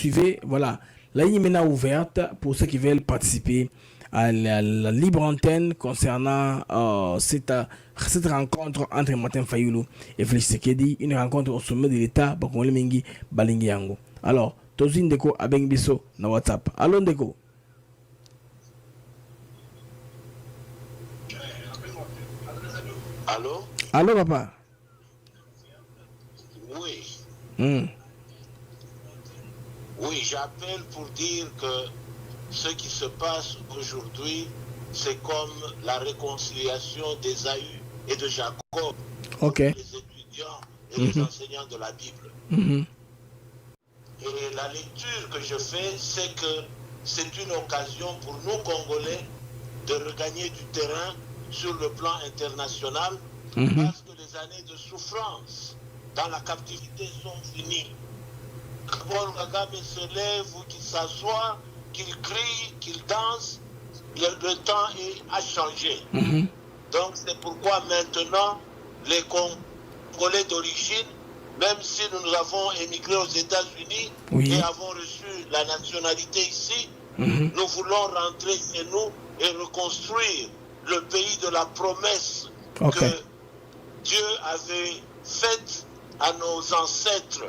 suivez, voilà, la ligne est maintenant ouverte pour ceux qui veulent participer à la libre antenne concernant cette rencontre entre Martin Fayoulou et Félix Tshisekedi, une rencontre au sommet de l'État, Bakongole Mingi, Balingi Yango. Alors, Tozin Deko Abeng Biso na WhatsApp. Allô Deko. Allô? Allô papa. Oui. Mm. Oui, j'appelle pour dire que ce qui se passe aujourd'hui, c'est comme la réconciliation d'Ésaü et de Jacob, Ok. les étudiants et les enseignants de la Bible. Et la lecture que je fais, c'est que c'est une occasion pour nous, Congolais, de regagner du terrain sur le plan international, parce que les années de souffrance dans la captivité sont finies. Que Paul Kagame se lève ou qu'il s'assoit, qu'il crie, qu'il danse, le temps a changé. Donc c'est pourquoi maintenant, les Congolais d'origine, même si nous avons émigré aux États-Unis et avons reçu la nationalité ici, nous voulons rentrer chez nous et reconstruire le pays de la promesse que Dieu avait faite à nos ancêtres.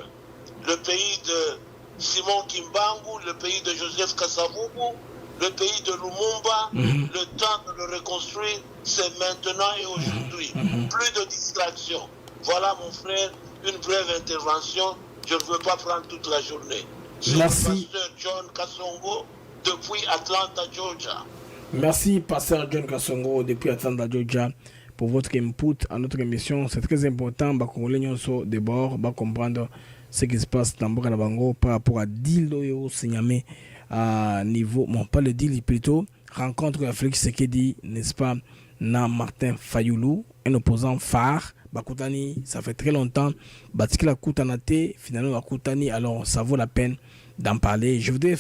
Le pays de Simon Kimbangu, le pays de Joseph Kasavubu, le pays de Lumumba. Le temps de le reconstruire, c'est maintenant et aujourd'hui. Plus de distraction. Voilà mon frère, une brève intervention. Je ne veux pas prendre toute la journée. C'est Merci. le pasteur John Kasongo depuis Atlanta, Georgia. Merci, pasteur John Kasongo, depuis Atlanta, Georgia, pour votre input à notre émission. C'est très important. Congolais de bord, comprendre ce qui se passe dans Bango par rapport à deal Loyo Signamé à niveau, bon, pas le deal plutôt, rencontre Félix Tshisekedi, n'est-ce pas, na Martin Fayoulou, un opposant phare. Bakutani, ça fait très longtemps. Batikila Kutanate, finalement Bakutani, alors ça vaut la peine d'en parler. Je voudrais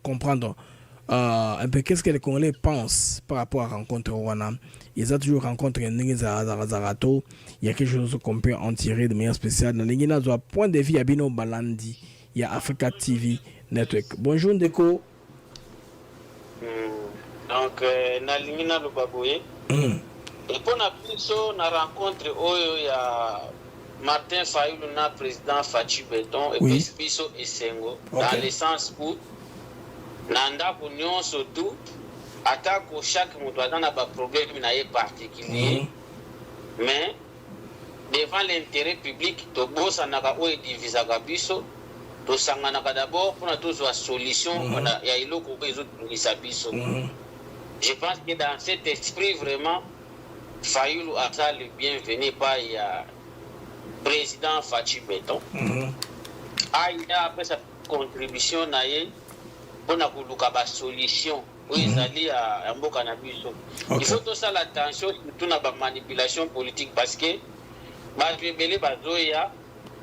comprendre un peu qu'est-ce que les Congolais pensent par rapport à la rencontre Rwanda. Ils ont toujours rencontré Zarato. Il y a quelque chose qu'on peut en tirer de manière spéciale. Dans les point de vue Abino Balandi, il y a Africa TV Network. Bonjour Ndeko. Donc, na lingina Lubaboye. Et pour la rencontre, il y a Martin Fayoulou, président Fachi Beton, et puis Biso et Sengo, dans le sens où Nanda Kounion surtout attaque chaque mouvement dans un problème particulier, mais devant l'intérêt public, to bossa naka o divisa Biso, to sanganaka d'abord pour na toujours solution ya iloko résoudre Biso. Je pense que dans cet esprit vraiment Fayoulou a ça le bienvenu par il y a président Fachi Beton. Il a après sa contribution pour la solution où ils allaient à Mboka na biso. Il faut tout ça l'attention surtout na ba manipulation politique parce que ba rebelle bazoya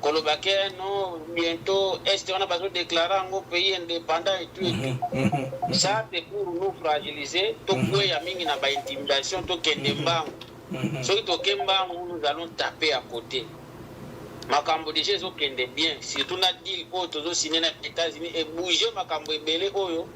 kolobake non bientôt est on a besoin de déclarer un pays indépendant et tout. Ça c'est pour nous fragiliser to ya mingi na ba intimidation to kendemba. Ceux qui tokemba nous allons taper à côté. Makambo déjà ils ont kende bien surtout na deal ko tozo signer na États-Unis et bouger makambo ebele oyo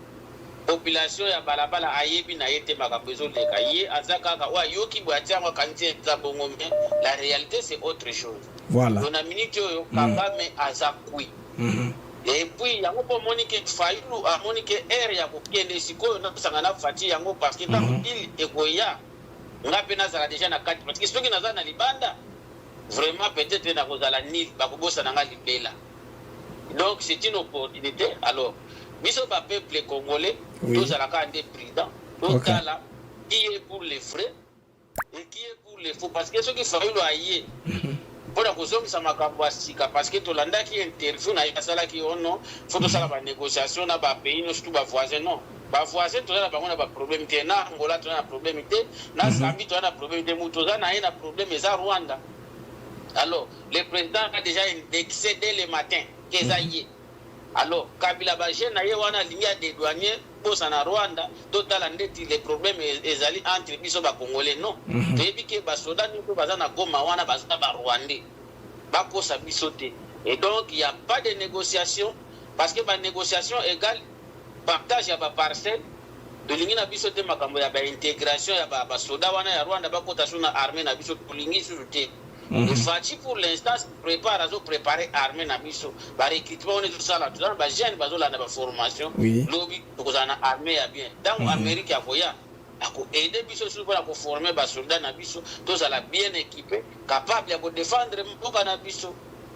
population ya balabala ayebi na yete makambo ezo leka ye azaka ka wa yoki bwatia ngwa kantie za bongo mais la réalité c'est autre chose. Voilà. On a minute oyo Kagame azakui. Et puis yango po Monique Fayoulou a Monique air ya ko kende sikoyo na sangana fati yango parce que tant deal ekoya ngape na zala déjà na kati parce que soki na zana libanda vraiment peut-être na kozala nil bakobosa nanga libela. Donc c'est une opportunité. Alors biso ba peuple congolais tous à la carte des présidents là qui est pour les frais et qui est pour les faux parce que ceux qui Fayoulou aye pour la cause ça makambo asika parce que to landa qui interview na yasala qui ono faut to sala ba négociation na ba pays no surtout ba voisin non ba voisin to na ba on a ba problème té na Angola to na problème té na Zambie to na problème té mutoza na ina problème za Rwanda. Alors, le président a déjà indexé dès le matin qu'ils aillent. Alors, Kabila Baché n'a pas de douaniers pour na Rwanda, total les problèmes ezali entre biso ba Congolais non. Tu as vu que basoda ni ko bazana goma wana bazana ba Rwandais. Ba ko sa bisoté. Et donc il y a pas de négociation parce que la négociation égale partage à la parcelle de l'ingénieur biso te makambo ya ba intégration ya ba soda wana ya Rwanda ba kota suna armée na biso polingi sujute. Le Fachi pour l'instant prépare à préparer armée na biso ba recrutement on est tout ça là tout ba jeune ba zola na ba formation lobby to kozana armée ya bien dans Amérique ya voya ako aider biso sur pour former ba soldats na biso to zala bien équipé capable ya ko défendre mboka na biso.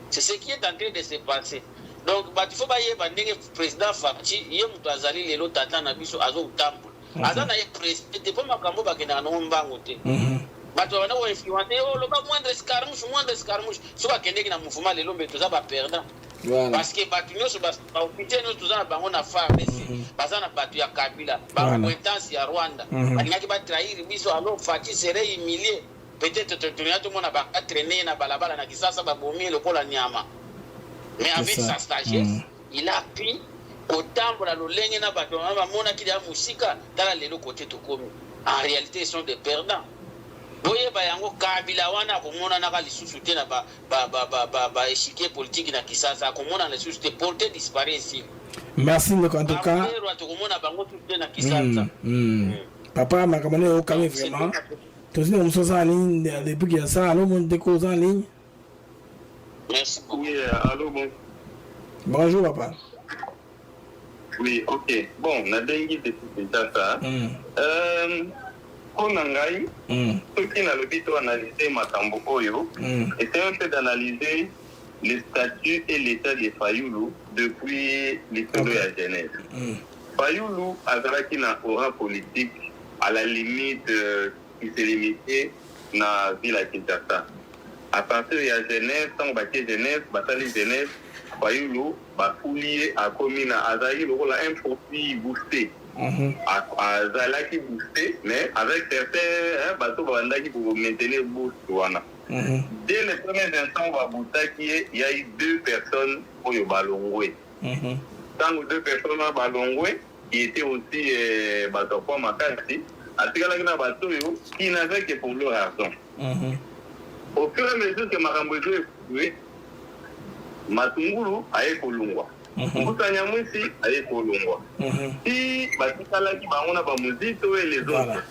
C'est ce qui est en train de se passer. Donc, il faut que le président Fachi, il y a un lelo tata na biso azo tambo. Azana ye président, pas makambo ba kena no mbango te. Bato wana wa influencer, oh le ba moindre escarmouche. So ba kende na mouvement lelo mbeto za ba perdant. Parce que bato nyoso ba officier nyoso tozana bango na FARDC. Bazana bato ya Kabila, ba intense ya Rwanda. Alingaki ba trahir biso alors Fachi serait humilié. Peut-être tout le monde a traîné na balabala na kisasa ba bomi le kola nyama. Mais avec sa sagesse, il a pu autant pour la lolenge na bato na mona ki ya musika dans les côté to komi. En réalité, ils sont des perdants. Boye ba yango Kabila wana ko mona na kali susuté na ba échiquier politique na kisasa ko mona na susuté porter disparaître ici. Merci en tout cas. Papa makamane au calme vraiment. Tous nous sommes en ligne depuis qu'il y a ça, allô mon déco en ligne. Merci beaucoup. Oui, allô, bon. Bonjour, papa. Oui, ok. Bon, on a dengue depuis ça. On a ngai, ceux qui n'ont pas analysé Matambo Oyo, essaient un peu d'analyser le statut et l'état de Fayoulou depuis l'histoire de la Genève. Fayoulou a qui n'a aura politique à la limite qui s'est limitée dans la ville de Kinshasa. À partir de la Genève, tant que Genève, bataille Genève, Fayoulou, Bafoulier, a commis à Azaï, le rôle un profit boosté. À Zalaki boosté, mais avec certains bateaux qui pour maintenir le boost. Dès les premiers instants, il y a eu 2 personnes pour le Balongwe. Tant que 2 personnes à Balongwe, qui étaient aussi bateaux pour Makasi, qui n'avaient que pour leur argent. Au fur et à mesure que Marambozo est fouillé, Matungulu a été Kolungwa. Moutanyamwisi a été Kolungwa. Si Batikalaki Bamona Bamuzito et les autres,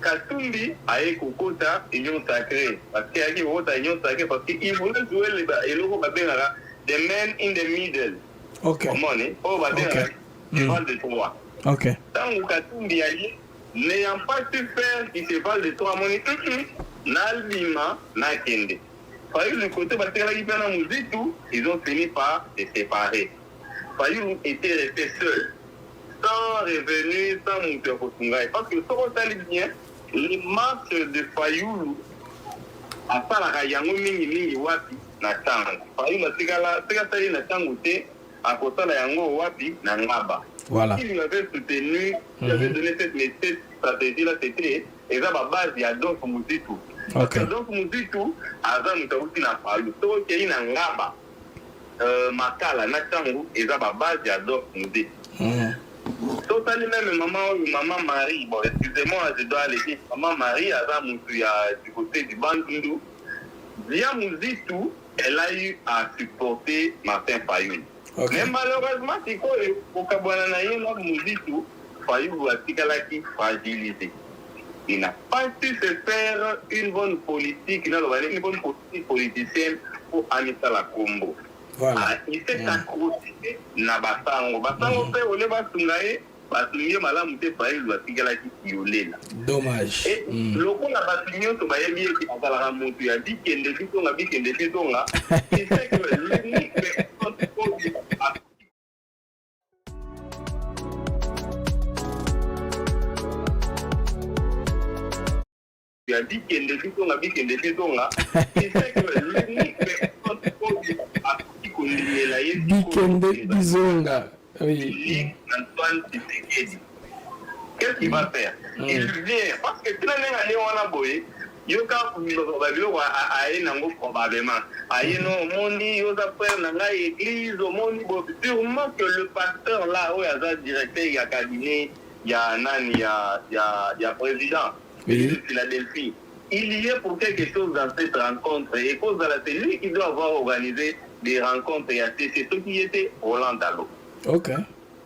Katumbi a été Kokota, Union Sacrée. Parce qu'il y a une Union Sacrée, parce qu'il voulait jouer les locaux Babengara, the men in the middle. Ok. Comment on est? Oh, Babengara, c'est mal de 3. Ok. Tant que Katumbi a dit, n'ayant pas su faire qui se parle de 3 moni, Nalima, Nakende. Fayoulou, le côté ils ont fini par se séparer. Fayoulou était resté seul, sans revenu, sans monter au Kongaï. Parce que ce qu'on sait bien, les marches de Fayoulou, à part la Yango Mingi Wapi, na Tango. Fayoulou, c'est na Tango, à côté de la Yango Wapi, na Ngaba. Voilà. Il avait soutenu, il avait donné cette stratégie-là, c'était la base de Adolphe Mouzitou. Parce que Adolphe Mouzitou, avant de na Fayoulou, tout ce qui est Ngaba, Makala, Natango, et la base de Adolphe Mouzitou. Totalement même maman Marie, bon, excusez-moi, je dois aller dire, maman Marie, du côté du Bandundu, via Mouzitou, elle a eu à supporter Martin Fayoulou. Mais malheureusement, c'est quoi au Kabouanaïe, Mouzitou, Fayoulou a fragilisé. Il n'a pas su se faire une bonne politique, une bonne politique politicienne pour Anissa la Combo. Voilà. Il s'est accroché na Basango. Basango fait au leba sungaye, basunye malamu te Fayoulou a Tigalaki. Dommage. Et le coup na basunye to bayebi qui a la ramontu ya bikende bitonga, il sait que l'unique il a dit qu'il ne fait pas, il sait que l'unique personne Bikende Bizonga. Oui. Antoine Tshisekedi. Qu'est-ce qu'il va faire? Il vient, parce que tout le monde a boyé. Yoka probablement probablement moni yoza frère nanga église moni sûrement que le pasteur là où il y a directeur il y a cabinet il y a nani il y a président de Philadelphie il y est pour quelque chose dans cette rencontre et cause de la c'est lui qui doit avoir organisé des rencontres, c'est ce qui était Roland Dalo. Ok.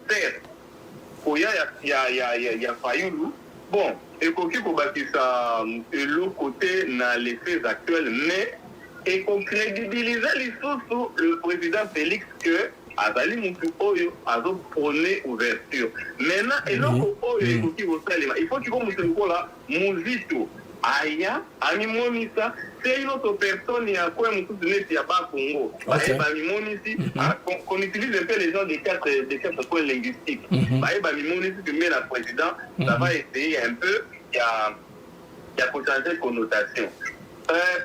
Certes, il y a Fayoulou. Bon, et pour bâtir ça, l'autre côté, dans les faits actuels, mais et pour crédibiliser les sources, le président Félix que Azali Moutou Oyo a prôné ouverture. Maintenant, et l'autre Oyo, il faut que vous me là, Mouzito, Aya, Amimonisa, c'est une autre personne, il y a quoi, Moutou Neti, Yaba Congo. Qu'on utilise un peu les gens des quatre points linguistiques. Bamimonisi, tu mets la présidente, ça va essayer un peu, il y a potentiel connotation.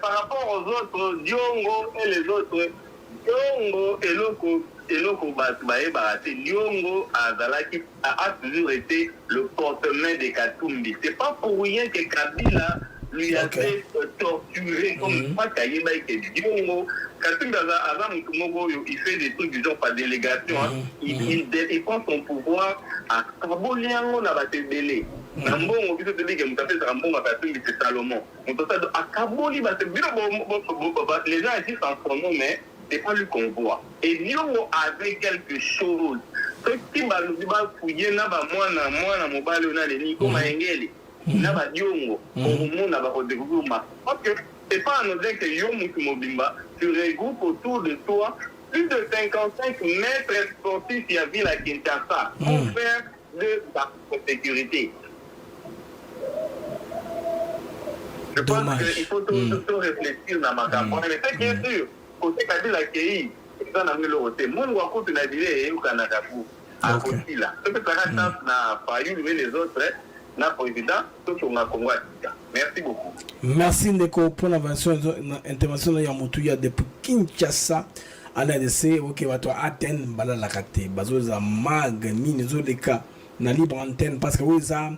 Par rapport aux autres, Diongo et les autres, Diongo et l'autre Diongo a toujours été le porte-main de Katumbi. C'est pas pour rien que Kabila lui a fait torturer comme pas Kayiba et Diongo. Katumbi il fait des trucs du genre par délégation. Il prend son pouvoir à Kaboliango n'a pas été délai. C'est Salomon. Les gens disent en son nom, mais c'est pas lui qu'on voit. Et Diongo avait quelque chose. Ce qui m'a fouillé, n'a pas moi, mobile, on a les Nico Maengeli, n'a pas Diongo, au monde, n'a pas découvert. Parce que c'est pas anodin que Yomu Mobimba se regroupe autour de toi plus de 55 mètres sportifs qui a vu la Kinshasa pour faire de la sécurité. Je pense qu'il faut tout réfléchir dans ma campagne. Mais c'est bien sûr, côté Kabila Kei, c'est un ami le côté. Mon Wako, tu l'as dit, et au Canada, à côté là. Ce que tu as n'a pas eu les autres, n'a président, tout sur ma Congo. Merci beaucoup. Merci Ndeko pour l'intervention de Yamoutuya depuis Kinshasa. À l'ADC, ok, va toi atteindre Bala Lakate, Bazoza Mag, Minizoleka, na libre antenne, parce que oui, ça,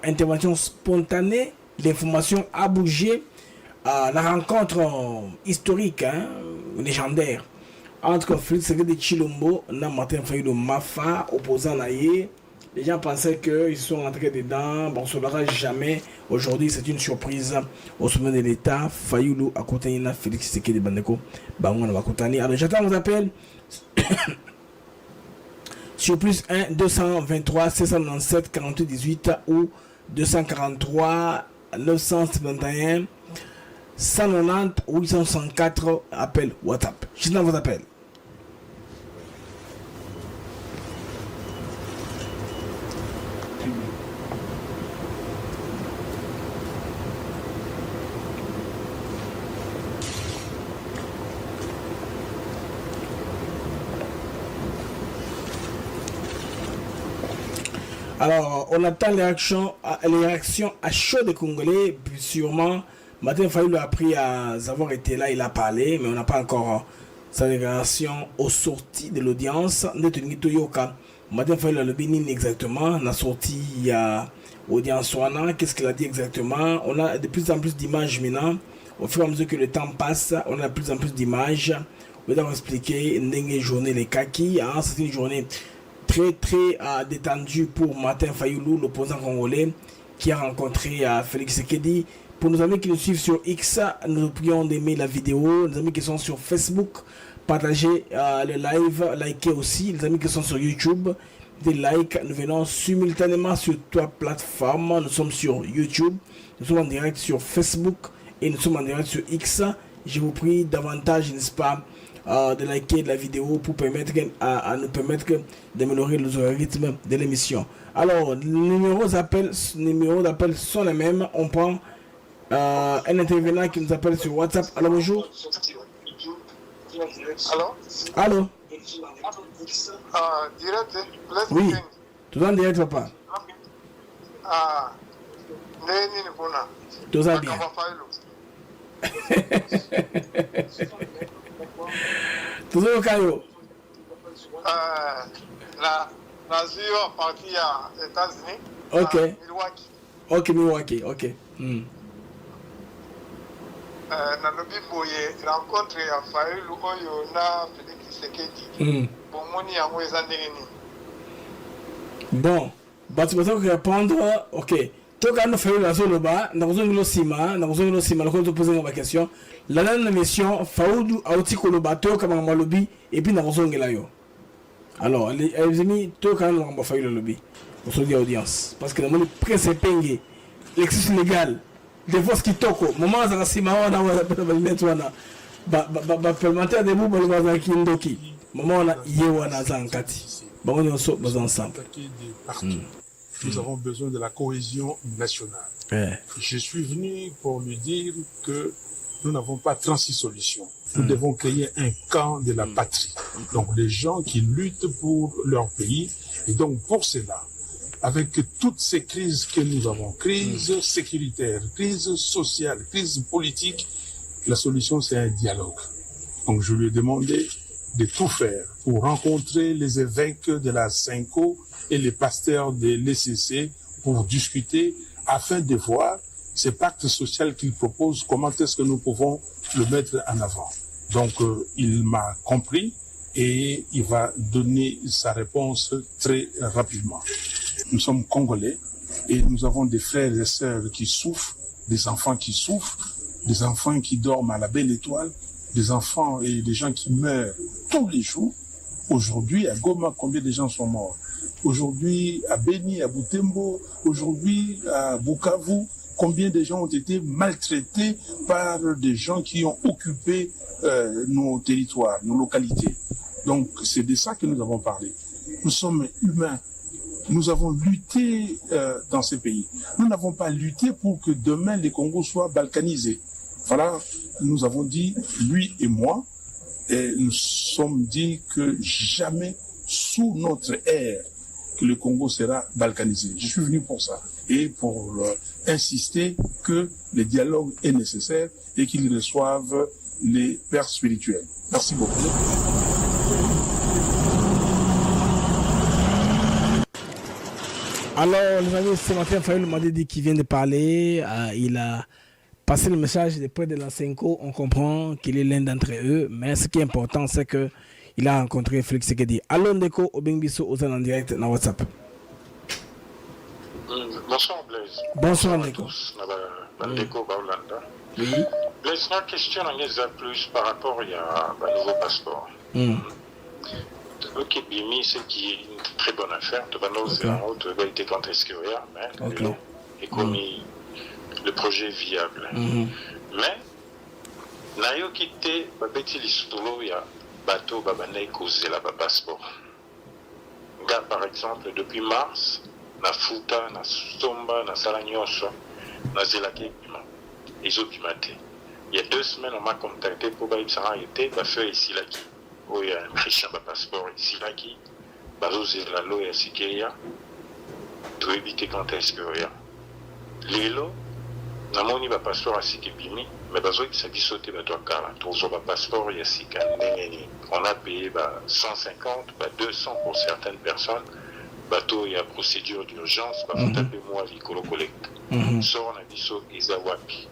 intervention spontanée. L'information a bougé. La rencontre historique, légendaire, entre Félix de Chilombo et Martin Fayoulou Mafa, opposant Naye. Les gens pensaient qu'ils sont rentrés dedans. Bon, ça ne l'aura jamais. Aujourd'hui, c'est une surprise au sommet de l'État. Fayoulou a côté de Félix de Bandeko. Alors, j'attends vos appels. Sur plus 1 223 697 48 18 ou 243 971 190 864 appel WhatsApp. Je dans vos appels. Alors, on attend les réactions à chaud des Congolais. Puis sûrement, Martin Fayoulou a appris à avoir été là, il a parlé, mais on n'a pas encore sa déclaration aux sorties de l'audience. Martin Fayoulou a le béni exactement. La sortie, il y a audience. Qu'est-ce qu'il a dit exactement? On a de plus en plus d'images maintenant. Au fur et à mesure que le temps passe, on a de plus en plus d'images. On va expliquer une journée les kaki. C'est une journée très détendu pour Martin Fayoulou, l'opposant congolais, qui a rencontré Félix Tshisekedi. Pour nos amis qui nous suivent sur X, nous prions d'aimer la vidéo. Les amis qui sont sur Facebook, partagez le live, likez aussi. Les amis qui sont sur YouTube, des likes. Nous venons simultanément sur trois plateformes. Nous sommes sur YouTube, nous sommes en direct sur Facebook et nous sommes en direct sur X. Je vous prie davantage, n'est-ce pas, de liker la vidéo pour permettre nous permettre d'améliorer les rythmes de l'émission. Alors, les numéros d'appel sont les mêmes. On prend un intervenant qui nous appelle sur WhatsApp. Alors, bonjour. Allô. Direct. Oui. Tout en direct, papa. Tout va bien. Toujours au Caillou. La Zio partie aux États-Unis. Ok. Milwaukee. Ok, Milwaukee. Ok. Na lobi boye rencontre ya Fayoulou oyo na Félix Tshisekedi. Bon moni yango eza ndenge nini? Bon, tu vas répondre. Ok. Toka no Fayoulou azoloba na kozongelo sima na ko poser ma question la dernière mission Fayoulou auti koloba toka ma malobi et puis na kozongela yo. Alors les amis toka no ma Fayoulou lobi au son audience parce que dans le principe l'exercice légal des fois ce qui toko moment za sima wana ba net wana ba parlementaire de vous ba za kindoki moment wana yewana za nkati ba on so ba ensemble. Nous avons besoin de la cohésion nationale. Je suis venu pour lui dire que nous n'avons pas 36 solutions. Nous devons créer un camp de la patrie. Donc les gens qui luttent pour leur pays. Et donc pour cela, avec toutes ces crises que nous avons, crise sécuritaire, crise sociale, crise politique, la solution c'est un dialogue. Donc je lui ai demandé de tout faire pour rencontrer les évêques de la Cinco et les pasteurs de l'ECC pour discuter afin de voir ce pacte social qu'il propose, comment est-ce que nous pouvons le mettre en avant. Donc il m'a compris et il va donner sa réponse très rapidement. Nous sommes Congolais et nous avons des frères et sœurs qui souffrent, des enfants qui souffrent, des enfants qui dorment à la belle étoile, des enfants et des gens qui meurent tous les jours. Aujourd'hui, à Goma, combien de gens sont morts? Aujourd'hui, à Beni, à Butembo, aujourd'hui, à Bukavu, combien de gens ont été maltraités par des gens qui ont occupé nos territoires, nos localités. Donc, c'est de ça que nous avons parlé. Nous sommes humains. Nous avons lutté dans ces pays. Nous n'avons pas lutté pour que demain les Congos soient balkanisés. Voilà, nous avons dit, lui et moi, et nous sommes dit que jamais sous notre ère que le Congo sera balkanisé. Je suis venu pour ça et pour insister que le dialogue est nécessaire et qu'ils reçoivent les pères spirituels. Merci beaucoup. Alors, les amis, ce matin, Fayoulou m'a dit qu'il vient de parler. Il a passé le message de près de la Cinco. On comprend qu'il est l'un d'entre eux. Mais ce qui est important, c'est qu'il a rencontré Félix Tshisekedi. Allons, Ndeko, Obengbiso, Ozan en direct dans WhatsApp. Bonsoir, Blaise. Bonsoir, Ndeko. Ndeko, Baolanda. Oui. Blaise, ma question est plus par rapport à un nouveau passeport. Ok, Bimi, c'est qui est une très bonne affaire. Tu vas nous faire en route, été contre Esquivia, mais et comme le projet est viable. Mais, Nayo quitté, Babeti Lissoulo, il y a bateau, Babanei, causé là, passeport. Par exemple, depuis mars, na Futa, na Somba, na Salagnoso, na Zelake, ils ont pimenté. Il y a 2 semaines, on m'a contacté pour Baïb Sarah été, Bafeu et Silaki. Où il y a un méchant passeport ici, là qui bazose la loi et Sikeya, tout éviter quand est-ce que rien. Lilo, n'a mon passeport à Sikebimi, mais bazo qui s'est dit sauter bateau car tout son passeport il y a Sika. On a payé 150, 200 pour certaines personnes. Bateau il y a procédure d'urgence, faut taper moi avec le collecte. Sort on a dit so Isawapi.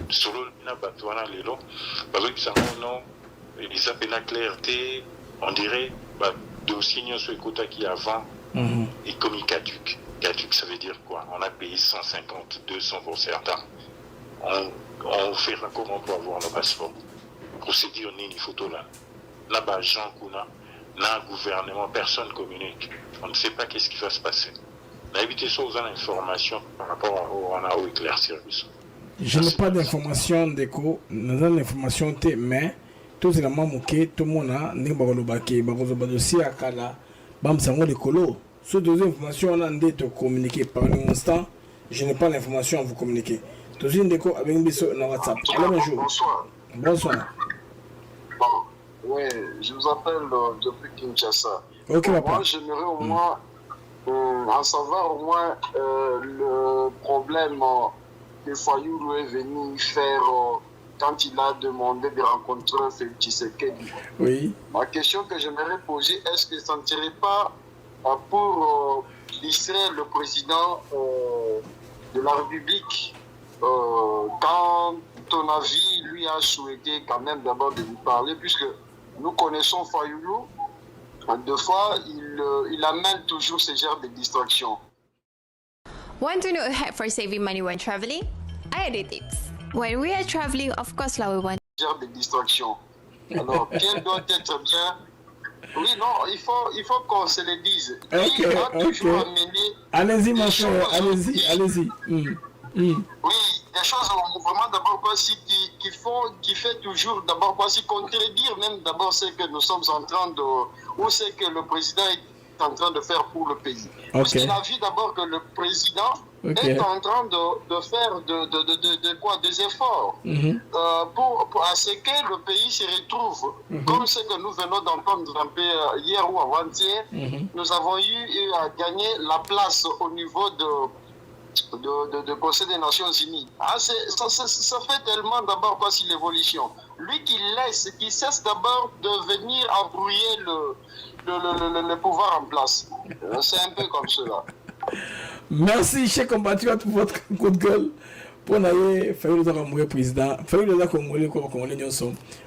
Solo na bateau na lilo, bazo qui s'en non. Et ça fait la clarté, on dirait, dossier sur écoute qui avant, et comme il caduque. Caduque, ça veut dire quoi? On a payé 150, 200 pour certains. On fait comment pour avoir nos passeports? Procédure ni photo là. Là-bas, Jean Kouna, là, gouvernement, personne communique. On ne sait pas qu'est-ce qui va se passer. On a évité ça aux informations par rapport au éclaircir. Je n'ai pas d'informations d'écho, nous avons l'information, mais. Tout c'est la mamouké, tout le monde a n'est pas le baquet, dossier à Kala, bam sango de colo. Sur 2 informations, on a de communiquer par l'instant. Je n'ai pas l'information à vous communiquer. Tout une déco avec une biseau dans WhatsApp. Alors bonjour. Bonsoir. Bonsoir. Bon, oui, je vous appelle depuis Kinshasa. Ok, papa. Moi, j'aimerais au moins en savoir au moins le problème que Fayoulou est venu faire. Quand il a demandé de rencontrer Félix Tshisekedi. Oui. Ma question que j'aimerais poser, est-ce que ça ne serait pas pour distraire le président de la République quand ton avis lui a souhaité quand même d'abord de lui parler, puisque nous connaissons Fayoulou, 2 fois, il amène toujours ce genre de distraction. Want to know a hack for saving money when traveling? I have the tips. When we are traveling, of course, we want de distraction. Alors, quel doit être bien? Oui, non, il faut qu'on se le dise. Ok. Allez-y, mon cher, allez-y. Oui, des choses vraiment d'abord qui fait toujours d'abord contredire même d'abord ce que nous sommes en train de, ou ce que le président est en train de faire pour le pays. Parce qu'il a vu d'abord que le président est en train de faire des efforts pour à ce que le pays se retrouve, comme ce que nous venons d'entendre un peu hier ou avant-hier. Nous avons eu à gagner la place au niveau de Conseil des Nations Unies. Ça fait tellement d'abord l'évolution. Lui qui cesse d'abord de venir embrouiller le pouvoir en place. C'est un peu comme cela. Merci, chers compatriotes, pour votre coup de gueule. Pour n'aller faire le président, faire le Congolais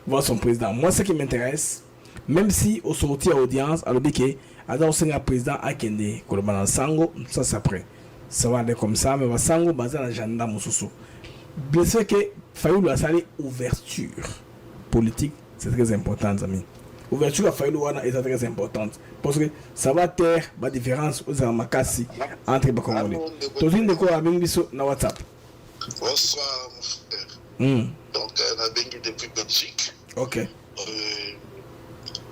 voir son président. Moi, ce qui m'intéresse, même si au sortir à l'audience, à l'obéqué, à un président à Kende, Koloban Sango, ça c'est après. Ça va aller comme ça, mais va Sango basé dans l'agenda Moussoussou. Bien sûr que Fayoulou a salé ouverture politique, c'est très important, amis. Ouverture à Fayoulou est très importante parce que ça va taire la différence aux Amakasi entre les Congolais. Tout le monde est avec nous sur WhatsApp. Bonsoir, mon frère. Donc, on a béni depuis Belgique. Ok.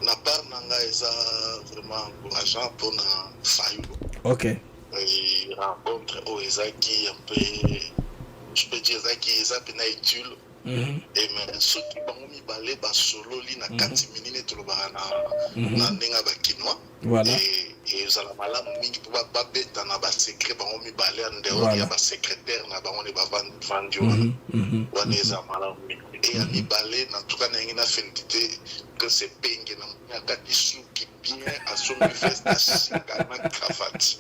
La part nanga est vraiment encourageant pour na Fayoulou. Ok. Il rencontre Oezaki un peu, je peux dire Ezaki na étude. Et mais ceux qui vont mi balé ba solo li na 4 minutes to ba na ndenga ba kinwa. Voilà. Et ça la mala mingi pour ba beta na ba secret ba mi balé en dehors ya ba secrétaire na ba on ba vendu wana eza mala mingi. Et ya mi balé na tout cas na ngina fendité que c'est penge na kati souki bien à son festa na cravate.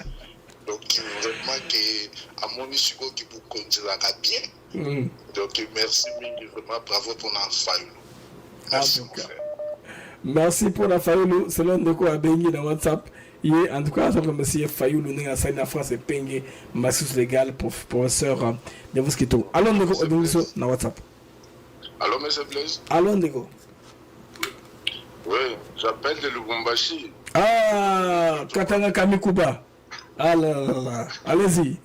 Donc, vraiment, à mon issue, qui vous conduira bien. Donc, merci, vraiment, bravo pour l'enfant. Merci, mon frère. Merci pour la Fayoulou. C'est l'un de quoi à Bengi dans WhatsApp. En tout cas, je remercie Fayoulou, nous avons en France et Bengi, Massus Légal, professeur de Mosquito. Allons, Nego, dans WhatsApp. Allô, monsieur Blaise. Allons, Nego. Oui, j'appelle de Lubumbashi. Ah, Katanga Kamikuba. Ah là là là, allez-y.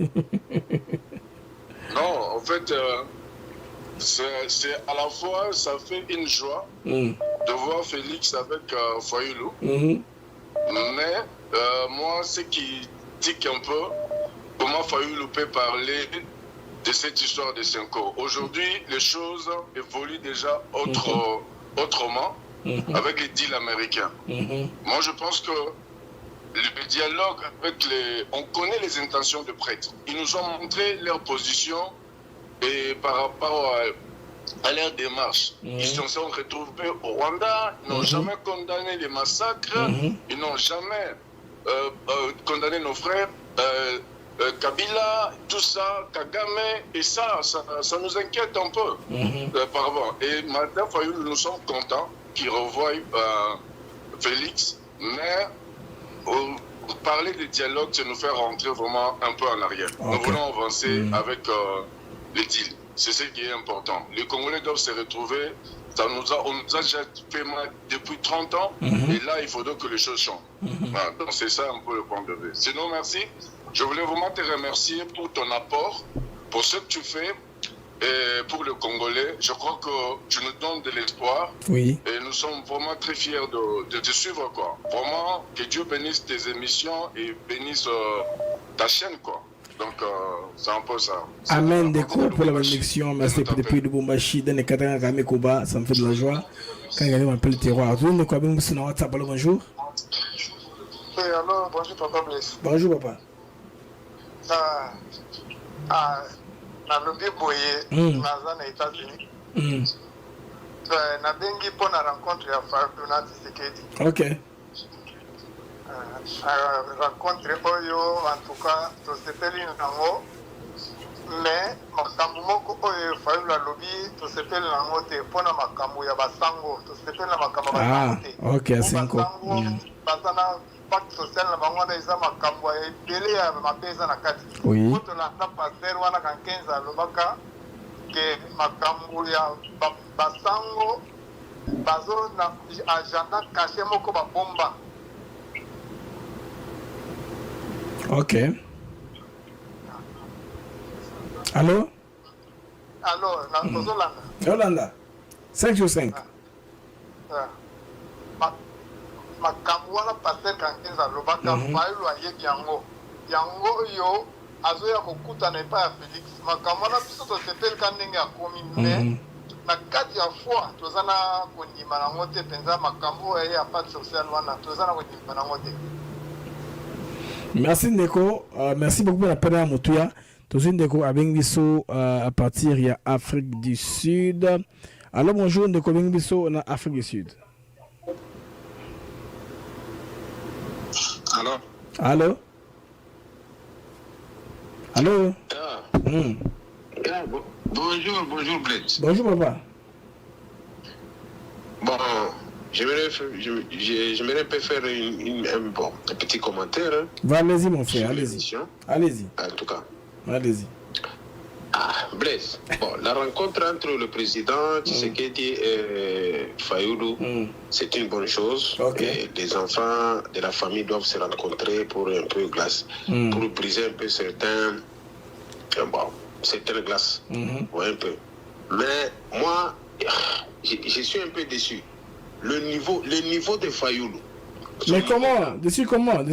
Non, en fait, c'est à la fois, ça fait une joie de voir Félix avec Fayoulou. Mais moi, ce qui tique un peu, comment Fayoulou peut parler de cette histoire de Senko. Aujourd'hui, les choses évoluent déjà autrement avec les deals américains. Moi, je pense que le dialogue avec on connaît les intentions de prêtres. Ils nous ont montré leur position et par rapport à leur démarche. Ils se sont retrouvés au Rwanda, ils n'ont jamais condamné les massacres, ils n'ont jamais condamné nos frères, Kabila, tout ça, Kagame, et ça nous inquiète un peu par rapport. Et Madame Fayoulou, nous sommes contents qu'ils revoient Félix, mais parler de dialogue, c'est nous faire rentrer vraiment un peu en arrière. Nous voulons avancer avec les deals. C'est ce qui est important. Les Congolais doivent se retrouver. On nous a déjà fait mal depuis 30 ans. Et là, il faudrait que les choses changent. Voilà, donc c'est ça un peu le point de vue. Sinon, merci. Je voulais vraiment te remercier pour ton apport, pour ce que tu fais. Et pour le Congolais, je crois que tu nous donnes de l'espoir. Oui. Et nous sommes vraiment très fiers de te suivre, quoi. Vraiment, que Dieu bénisse tes émissions et bénisse ta chaîne, quoi. Donc, c'est un peu ça. Amen, Deko, pour la bénédiction. Merci depuis Lubumbashi, dans les Katanga Kamekuba. Ça me fait de la joie. Quand il m'appelle le terroir. Vous, Neko, avec nous sur WhatsApp. Alors, bonjour. Oui, alors, bonjour, Papa Blaise. Bonjour, papa. Na lobi boye naza na États-Unis. Na bengi pour la rencontre ya Fayoulou na Tshisekedi. Ok. Rencontre oyo en tout cas tosepeli nango, mais makambo moko oyo Fayoulou alobi tosepeli nango te mpona makambo ya basango, tosepeli na makambo ya basango te. Ok, 5 ans. baza na pacte social na bango wana eza makambo ya ebele ya mabe eza na kati po tolanda paster wana ka 15 alobaka ke makambo ya basango bazo na agenda caché moko babomba. Ok. Allô? Allô, Tozolanda. Yolanda. 5 sur 5. Makambo wana paster kankinza alobaka Fayulu ayebi yango. Yango yo azoya kokutana epai ya Félix. Makambo wana biso tosepelika ndenge akomi me na kati ya foi toza na kondima nango te mpenza makambo ya pacte social wana toza na kondima nango te. Merci Ndeko, merci beaucoup pour la peine à Moutuya. Tout de Ndeko avec Bisso à partir de Afrique du Sud. Alors bonjour Ndeko avec Bisso en Afrique du Sud. Allô? Allô? Allô? Bonjour Blaise. Bonjour papa. Bon, j'aimerais faire un petit commentaire. Allez-y mon frère, allez-y. Allez-y. En tout cas. Allez-y. Blaise, bon, la rencontre entre le président Tshisekedi et Fayulu, c'est une bonne chose. Et les enfants de la famille doivent se rencontrer pour un peu glace, pour briser un peu certaines glaces. Ouais, un peu. Mais moi, je suis un peu déçu. Le niveau de Fayulu. Mais comment? Déçu comment?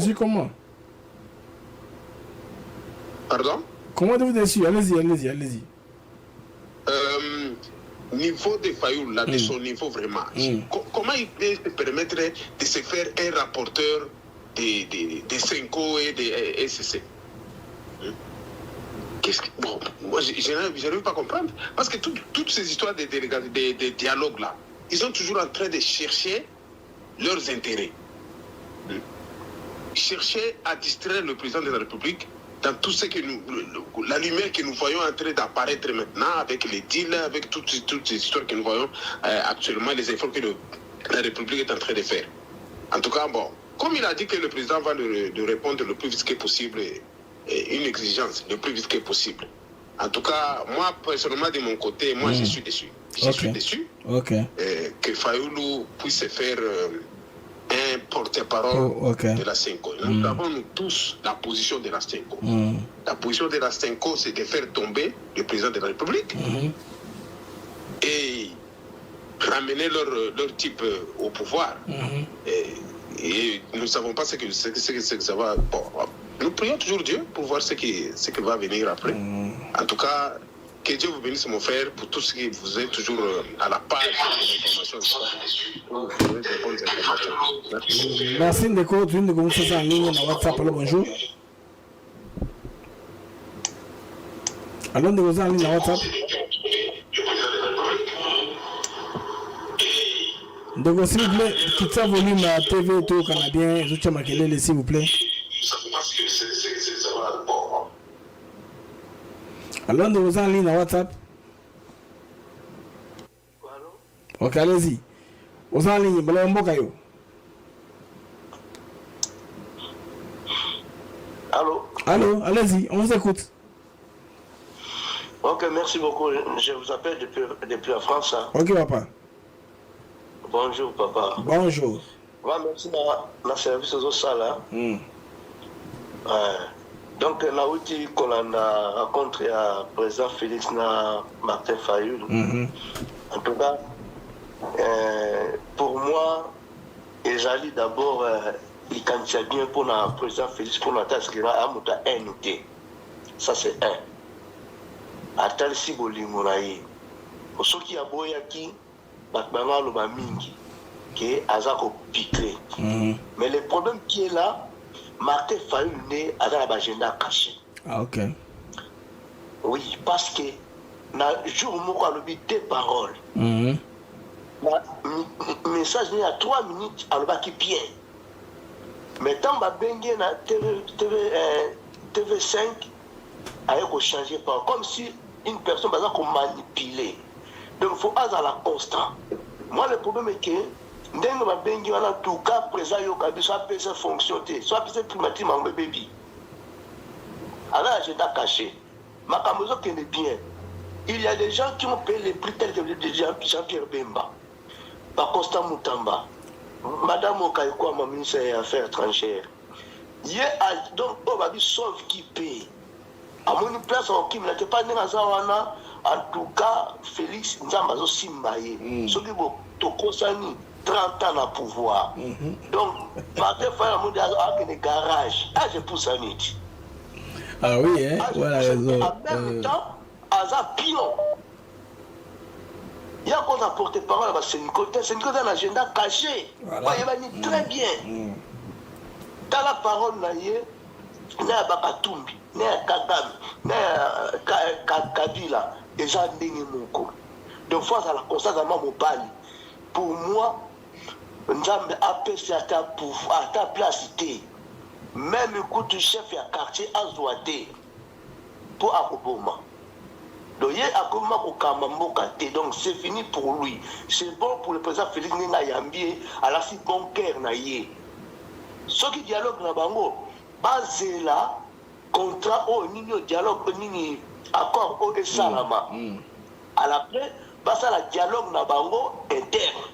Pardon? Comment êtes-vous déçu? Allez-y. Niveau de Fayulu, là, de son niveau vraiment. Comment il peut se permettre de se faire un rapporteur de Senko et de SCC? Bon, moi, je n'arrive pas à comprendre. Parce que toutes ces histoires de dialogue là, ils sont toujours en train de chercher leurs intérêts. Chercher à distraire le président de la République dans tout ce que la lumière que nous voyons en train d'apparaître maintenant, avec les deals, avec toutes ces histoires que nous voyons actuellement, les efforts que la République est en train de faire. En tout cas, bon, comme il a dit que le président va de répondre le plus vite que possible, une exigence le plus vite que possible. En tout cas, moi, personnellement, de mon côté, moi, je suis déçu. Je suis déçu que Fayulu puisse faire un porte-parole de la Senko. Nous avons nous tous la position de la Senko. La position de la Senko, c'est de faire tomber le président de la République et ramener leur type au pouvoir. Et nous ne savons pas ce que ça va... Bon, nous prions toujours Dieu pour voir ce qui va venir après. En tout cas, que Dieu vous bénisse, mon frère, pour tout ce que vous êtes toujours à la page des informations. Merci Ndeko, tu nous commences en ligne dans WhatsApp. Allô, bonjour. Allô, Ndeko, en ligne dans WhatsApp. Ndeko, s'il vous plaît, quittez le volume à TV tout canadien, Zoucha Makelele, s'il vous plaît. Alors, nous vous en ligne à WhatsApp. Ok, allez-y. Vous en ligne, Allô, allez-y, on vous écoute. Ok, merci beaucoup. Je vous appelle depuis la France. Ok, papa. Bonjour, papa. Bonjour. Merci na service aux salles. Donc, là où tu as rencontré le président Félix na Martin Fayulu. En tout cas, pour moi, Ezali d'abord, il candidat bien pour le président Félix pour notre inscrire à Mouta NT. Ça, c'est un. Atal si bolimonaï. Pour ceux qui a boyaki, bakbanga lo ba mingi, qui est azako piqué. Mais le problème qui est là, Martin Fayulu n'est pas dans l'agenda caché. Ah, ok. Oui, parce que dans le jour où on a deux paroles, le message n'est à 3 minutes à l'obaki bien. Mais tant que je na TV5, il changer par comme si une personne va manipuler. Donc il faut être à la constant. Moi, le problème est que ndenge babengi wana tout cas présent yo kabiso apesa fonction te so apesa primature mango baby alors agenda caché makambo ezokende bien. Il y a des gens qui ont payé les prix tels que Jean-Pierre Bemba, Constant Moutamba, Madame Okaïko, ma ministre des Affaires étrangères. Donc, on va dire sauve qui paye. À mon place, qui ne pas en tout cas, Félix Nzambazo Simbaye. Ce qui est Tokosani, 30 ans à pouvoir. Donc, Martin Fayal a dit des garages. Ah, je pousse à nid. Ah oui, hein, voilà raison. En même temps, Aza pion. Il y a qu'on a porté parole à Sénicoté. Sénicoté a un agenda caché. Voilà. Il va dire très bien. Dans la parole, il y a Bakatumbi, il y a Kagame, il y a Kabila, et Jean Moko. Donc, face à la constance de Mobali, pour moi, Nzambe a passé à ta place. Même écoute, chef et quartier a zoité pour Akoboma. Donc, c'est fini pour lui. C'est bon pour le président Félix Nina Yambi à la si bon cœur. Ce qui dialogue na bango, basé là, contrat au nini dialogue, nini accord au Salama. À l'après, basé la dialogue na bango interne.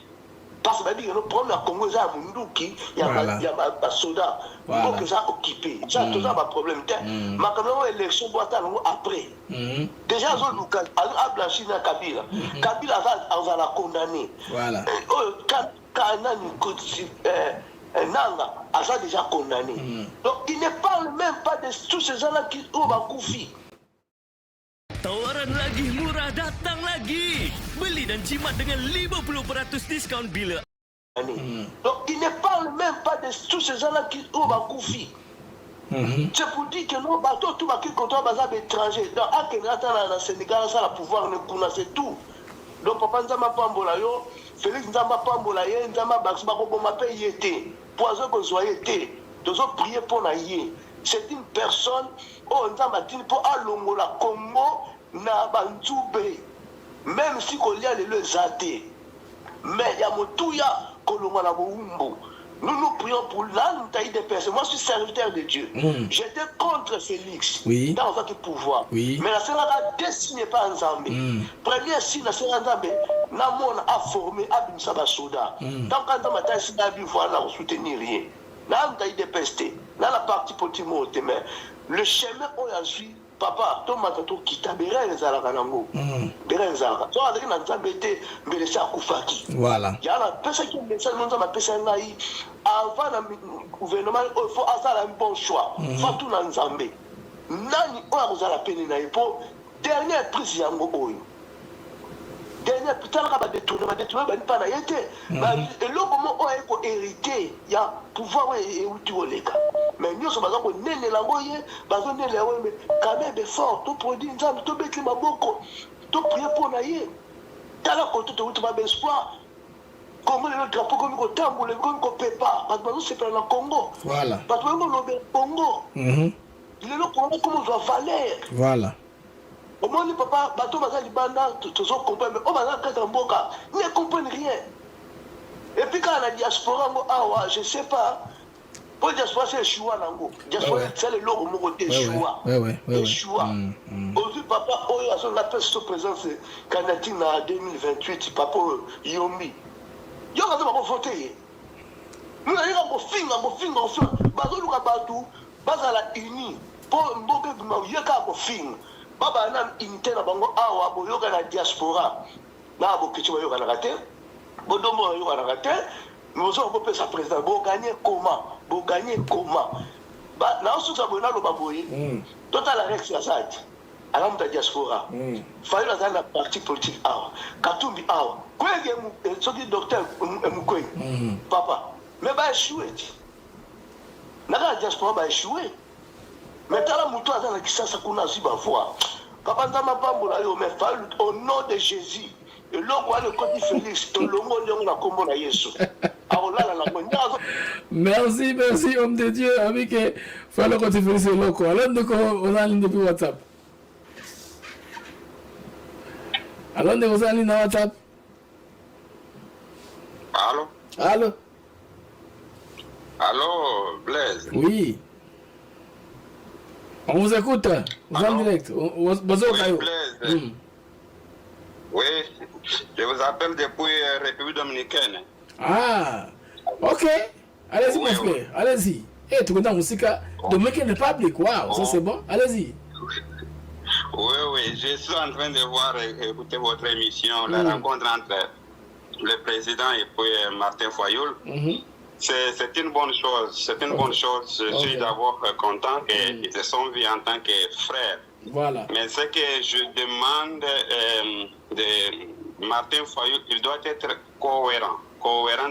Parce que le problème à Congo, c'est qu'il y a un soldat qui est occupé. Ça, tout ça, pas de problème. Mais quand on a l'élection, on va après. Déjà, on a blanchi dans Kabila. Kabila va la condamner. Voilà. Quand Nanga a déjà condamné. Donc, il ne parle même pas de tous ces gens-là qui ont Koufi. Tawaran lagi murah datang lagi. Beli dan jimat dengan 50% diskaun bila. Donc il ne parle même pas de tous ces gens-là qui ont Koufi. C'est pour dire que nos bateaux, tout qui contrôle les étrangers. Dans le Sénégal, ça le pouvoir ne connaît tout. Donc papa Nzamba Pambola yo, Félix Nzamba Pambola ye, Nzamba Baxba Koboma pe yete. Poison que soyez dozo prier pour na yé. C'est une personne Nzamba dit pour alongo la Congo na banzube. Même si qu'on y a le zate. Mais il y a motuya kolongo na boumbo. Nous prions pour l'antaï des personnes. Moi, je suis serviteur de Dieu. J'étais contre Félix dans votre pouvoir. Mais la Sénat dessiné pas Nzambe. Premier signe, la Sénat Nzambe, Namon a formé Abim Sabasoda. Donc, quand on a dit que voilà, on soutenir rien. L'antaï des pestes, dans la partie politique, mais le chemin où il a suivi, papa, ton matato qui t'a béren zalaka nango. Béren zalaka. So avec na Nzambe te mbelese akufaki. Voilà. Il y a la personne qui me ça nous a passé ngai avant le gouvernement il faut avoir un bon choix. Faut tout na Nzambe. Nani o azala peni na ipo dernière prise yango oyo. Dernière putain la ba détourner ba pas na yete. Ba eloko mo o eko hérité ya pouvoir et outil oleka. Mais nous sommes pas nene la moye, bazo nene la mais quand même fort, tout produit Nzambe, tout bête ma boko, tout prier pour naïe. T'as la côté de tout ma espoir. Congo le drapeau comme ko tambo le Congo pepa, parce que c'est pas le Congo. Voilà. Parce que le Congo. Le Congo comme on doit valer. Voilà. Au moins le papa bateau baza libanda tout ça comprendre mais on va dans mboka, ne comprennent rien. Et puis quand la diaspora je sais pas. Pour diaspora c'est choix nango. Diaspora c'est le logo moko de choix. Choix. Aujourd'hui papa oyo aso la paix sur présence canadine en 2028 papa Yombi. Yo ka ba ko voter. Nous allons ko finga bazo luka batu bazala uni pour mboka bima yeka ko finga. Baba na unité na bango awa boyoka na diaspora. Na bo kichi boyoka na kate. Bodomo yoka na kate. Nous avons fait sa présidence. Vous gagnez comment? Là, on se fait le baboui. Total la règle, c'est ça. Alors, la diaspora. Il fallait dans la partie politique. Katumbi, quoi est-ce que le docteur Moukoui? Papa, mais va échouer. La diaspora va échouer. Mais dans la mouton, dans la Kissa, qu'on a su voir. Papa, dans ma bamboula, mais fallu au nom de Jésus. Et l'homme le côté Félix, tout le monde a combo na Yesu. Merci, homme de Dieu. Avec faut le côté Félix et loco. Alors, on a ligne depuis WhatsApp. Alors, on a ligne WhatsApp. Allô? Allô? Allô, Blaise? Oui. On vous écoute. Vous en direct. Bonjour, oui, Blaise. Oui, je vous appelle depuis République Dominicaine. Ah, ok. Allez-y, mon frère. Allez-y. Eh, tu connais aussi Dominican Republic. Waouh, ça c'est bon. Allez-y. Oui, je suis en train de voir écouter votre émission, la rencontre entre le président et puis Martin Fayoul. C'est une bonne chose. C'est une bonne chose. Je suis d'abord content qu'ils se sont vus en tant que frères. Voilà. Mais ce que je demande de Martin Fayoul, il doit être cohérent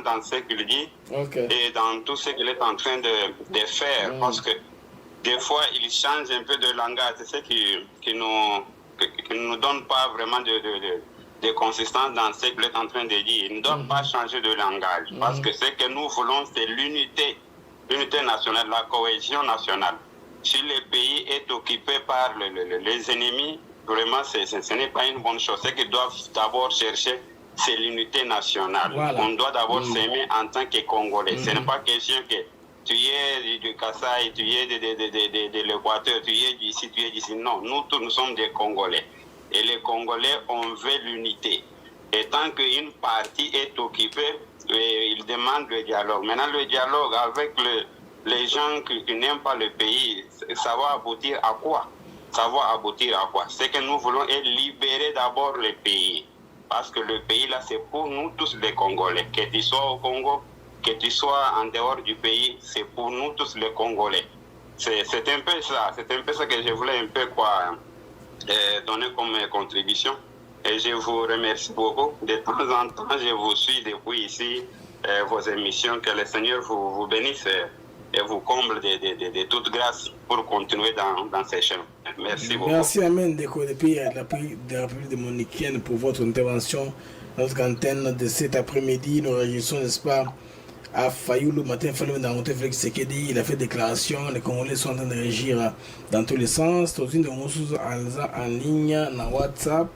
dans ce qu'il dit et dans tout ce qu'il est en train de faire. Parce que des fois, il change un peu de langage. C'est ce qui nous donne pas vraiment de consistance dans ce qu'il est en train de dire. Il ne doit pas changer de langage. Parce que ce que nous voulons, c'est l'unité nationale, la cohésion nationale. Si le pays est occupé par les ennemis, vraiment, ce n'est pas une bonne chose. Ce qu'ils doivent d'abord chercher, c'est l'unité nationale. Voilà. On doit d'abord s'aimer en tant que Congolais. Ce n'est pas question que tu es du Kasaï, tu es de l'Équateur, tu es d'ici, tu es d'ici. Non, nous tous, nous sommes des Congolais. Et les Congolais, on veut l'unité. Et tant qu'une partie est occupée, ils demandent le dialogue. Maintenant, le dialogue avec les gens qui n'aiment pas le pays, ça va aboutir à quoi? Ça va aboutir à quoi? Ce que nous voulons est libérer d'abord le pays. Parce que le pays, là, c'est pour nous tous les Congolais. Que tu sois au Congo, que tu sois en dehors du pays, c'est pour nous tous les Congolais. C'est un peu ça. C'est un peu ça que je voulais un peu donner comme contribution. Et je vous remercie beaucoup. De temps en temps, je vous suis depuis ici, vos émissions. Que le Seigneur vous bénisse et vous comble de toute grâce pour continuer dans ces chemins. Merci beaucoup. Merci, Amen, depuis la République dominicaine pour votre intervention. Notre antenne de cet après-midi, nous réagissons, n'est-ce pas, à Fayoulou, Martin Fayoulou, dans notre Félix Sekedi. Il a fait déclaration, les Congolais sont en train de réagir dans tous les sens. Tous les en ligne, dans WhatsApp.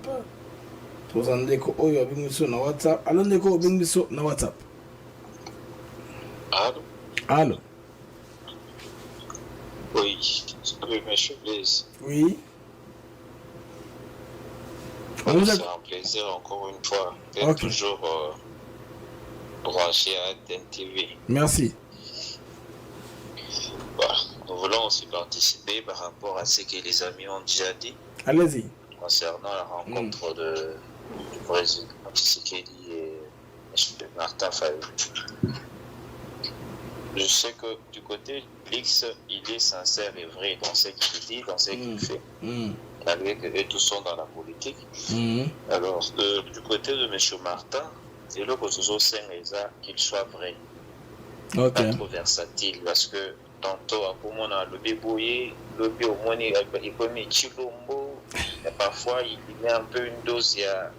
Tous en déco, oh, na WhatsApp. Allons déco, na WhatsApp. Allô? Allô? Oui, monsieur Blaise. Oui. C'est un plaisir encore une fois d'être toujours branché à ADN TV. Merci. Voilà. Nous voulons aussi participer par rapport à ce que les amis ont déjà dit. Allez-y. Concernant la rencontre du président Tshisekedi et M. Martin Fayoul. Je sais que du côté Félix, il est sincère et vrai dans ce qu'il dit, dans ce qu'il fait. Malgré qu'eux tous sont dans la politique. Alors, du côté de M. Martin, c'est là que ce soit qu'il soit vrai. Pas trop versatile. Parce que tantôt, on a le bébouillé, le bé au moins, il peut mettre Chilombo. Parfois, il met un peu une dose, il y a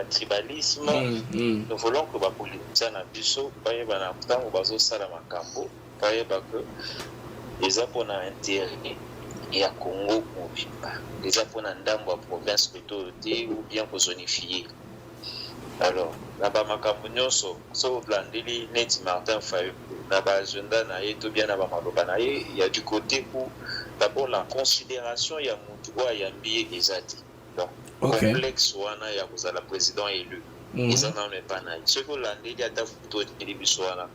tribalisme. Nous voulons que les politiciens na biso bayeba ntango bazosala makambo bayeba que eza mpona intérêt ya Congo mobimba, eza mpona ndambo ya province plutôt te ou bien kozonifier. Alors na bamakambo nyonso so oblandeli neti Martin Fayoul na baagenda na ye to bien na bamaloba na ye, il y a du côté où d'abord la considération ya mutu oyo ayambi ye eza te. Donc complexe wana ya kozala président élu eza nano epana ye soki olandeli ata foto oteli biso wana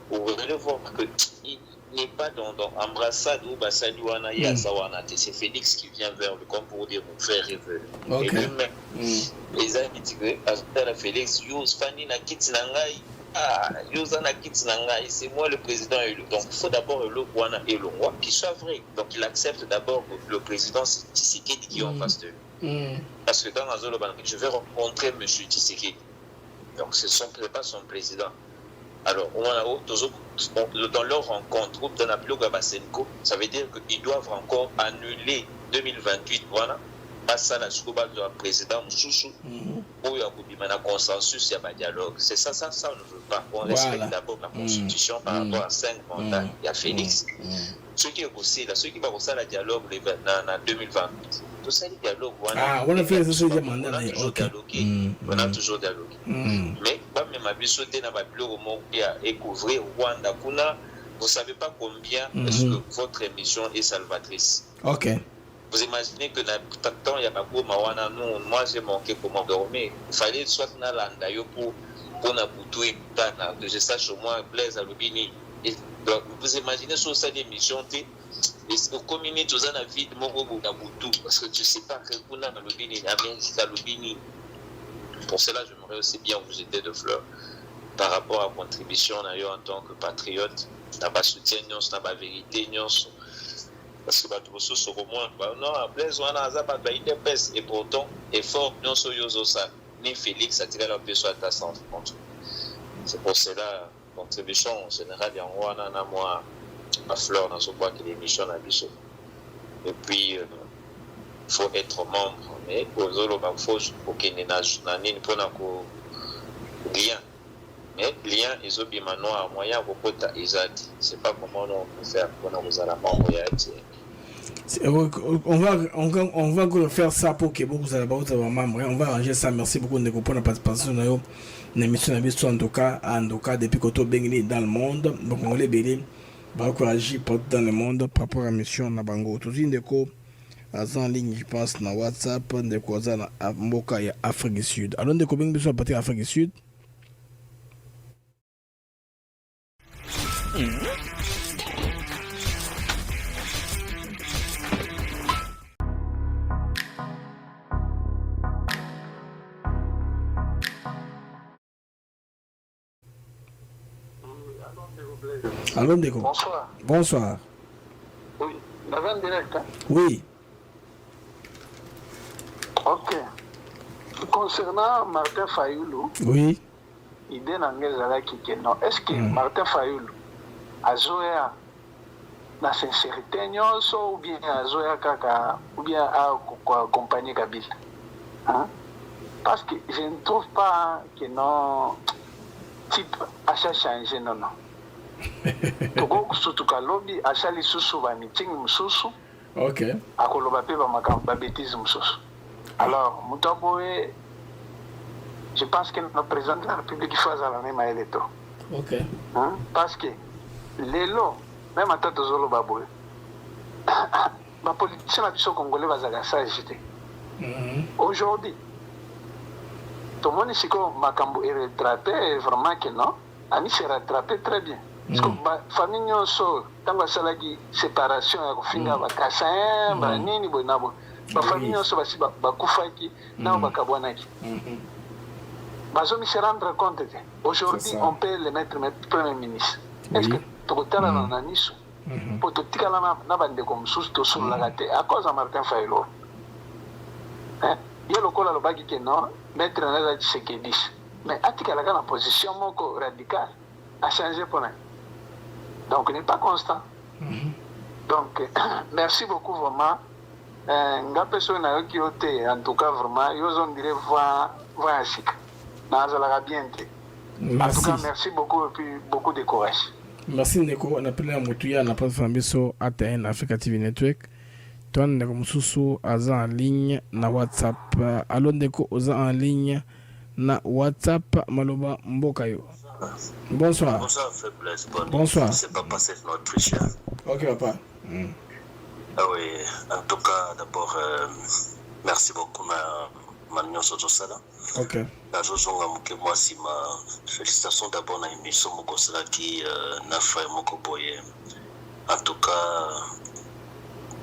vous allez voir que il n'est pas dans embrassade ou basali wana ye aza wana te. C'est Félix qui vient vers lui comme pour dire mon frère est venu et lui-même eza neti ke azotala Félix yo fandi na kiti na ngai yoza na kiti na ngai, c'est moi le président élu. Donc il faut d'abord le wana elongwa qui soit vrai. Donc il accepte d'abord le président Tshisekedi qui est en face de lui. Parce que dans la zone, je vais rencontrer M. Tshisekedi. Donc ce n'est pas son président. Alors, dans leur rencontre, ça veut dire qu'ils doivent encore annuler 2028. Voilà. Passer la scuba de la président Moussoussou pour un consensus, il y a un dialogue. C'est ça, on ne veut pas. On respecte d'abord la constitution par rapport à 5 mandats. Il y a Félix. Ce qui est aussi là, ceux qui vont faire le dialogue en 2028. tout ça le dialogue on a fait ça on a toujours dialogué on a toujours dialogué mais pas même à bisoter na ba biloko moko ya couvrir Rwanda kuna vous savez pas combien est-ce que votre émission est salvatrice. OK. Vous imaginez que dans tout temps il y a pas beaucoup mawana nous moi j'ai manqué comment dormir. Il fallait soit na landa yo pour na boutou tana que je sache au moins Blaise Alobini. Donc vous imaginez sur cette émission les communes tous en vie de moko na boutou parce que je sais pas que kuna na Alobini Amérique Alobini. Pour cela j'aimerais aussi bien vous jeter de fleurs par rapport à contribution en tant que patriote. N'a pas soutien, n'a pas vérité, parce que tout ça sur au moins non Blaise on a pas et pourtant effort non so yozo ça ni Félix a tiré la pièce à ta centre. C'est pour cela contribution en général il y a un mois à fleur dans ce bois qui l'émission à biso et puis faut être membre mais aux autres faut aucun nage nani pour na ko rien. Mais lien ils ont bien maintenant moyen pour porter Isaac c'est pas comment on peut faire pour nous à la membre on va encore faire ça pour que beaucoup ça va membre on va arranger ça merci beaucoup de pour la participation dans l'émission en tout cas depuis que tu es dans le monde donc on les béni va encourager dans le monde par rapport à la mission na bango tout une déco en ligne je pense na WhatsApp de quoi ça na mboka ya Afrique du Sud alors de combien besoin partir Afrique du Sud. Allô, Ndeko. Bonsoir. Bonsoir. Oui, la veine directe. Hein? Oui. Ok. Concernant Martin Fayoulou, oui. Idée n'engage que non. Est-ce que Martin Fayoulou a joué la sincérité ou bien a joué à ou bien à accompagner Kabila? Hein? Parce que je ne trouve pas que non type a changé non. Surtout que lobby a chali susu ba meeting mususu. OK. Akoloba pe ba makamba bêtise mususu. Alors Mutaboé je pense que le président de la République fait la même électorat. OK. Hein? Parce que les lots, même à tête de Zolo Baboé, ma politicien a congolais va s'agiter. Aujourd'hui, tout le monde ici, Makambo est rattrapé, vraiment que non, Ami s'est rattrapé très bien. Parce que la famille n'a pas de séparation, il y a des cassin, nini, bonabo. La famille n'a pas de koufaki, n'a pas de kabouanaki. Bazomi se rendre compte aujourd'hui on peut le mettre premier ministre. Est-ce que tokotala na niso pour totikala na bande comme sous to sur la gâté à cause de Martin Fayoulou. Hein? Il y a le col à l'obagi que non mettre na la Tshisekedi. Mais atikala na position moko radicale a changé pour nous. Donc il n'est pas constant. Donc merci beaucoup vraiment. Nga personne na yo ki ote en tout cas vraiment yo on dirait voir chic. En tout cas, merci beaucoup et puis beaucoup de courage. Merci Ndeko. On appelle à Moutouya, on a pas de sur ATN Africa TV Network. Toi, Ndeko Moussou, Aza en ligne na WhatsApp. Allô Ndeko, Aza en ligne na WhatsApp. Maloba Mbokayo. Bonsoir. Bonsoir, Faiblesse. Bonsoir. C'est pas passé notre cher. Ok, papa. Ah oui, en tout cas, d'abord, merci beaucoup, Magnon Sotosala. Ok. Moi, si ma félicitations d'abord dans l'émission qui n'a fait mon boye. En tout cas,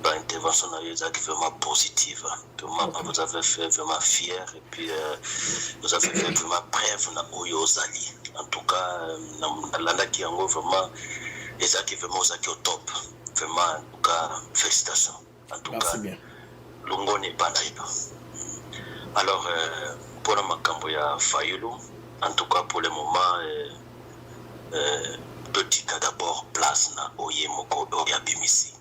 l'intervention est vraiment positive. Vous avez fait vraiment fier et puis vous avez fait vraiment preuve dans Oyozali. En tout cas, l'année qui est vraiment, les vraiment au top. Vraiment, en tout cas, félicitations. En tout cas, Lungo n'est pas là. Alors, pour le Makambo ya Fayoulou, en tout cas pour le moment, petit cas d'abord place na Oyemoko Oyabimisi.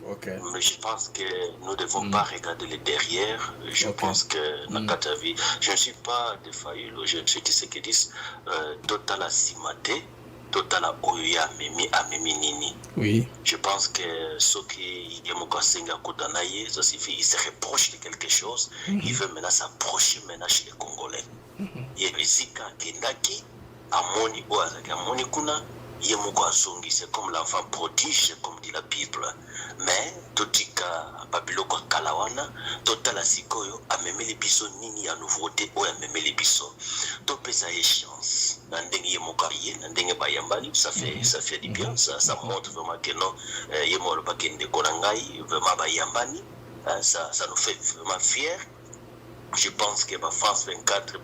Okay. Mais je pense que nous ne devons pas regarder le derrière. Je pense que je ne suis pas de Fayoulou, je suis de ce qu'ils disent total asimate. Total Oya Mimi Nini. Oui. Je pense que ce qui est mon conseil à Kodanaye, ça suffit, il se reproche de quelque chose, il veut maintenant s'approcher maintenant chez les Congolais. Il y a ici quand Kendaki, Amoni Oazaki, Amoni Kuna, c'est comme l'enfant prodige, comme dit la Bible. Mais, Totika, Babiloko Kalawana, Total Sikoyo, a même les bisons, Nini à nouveauté, ou a même les bisons. Topé ça échéance. Nandenge Mokaye, Nandenge Bayambani, ça fait du bien, ça montre vraiment que non, Yemol Bakende Korangai, vraiment Bayambani, ça nous fait vraiment fiers. Je pense que France 24, je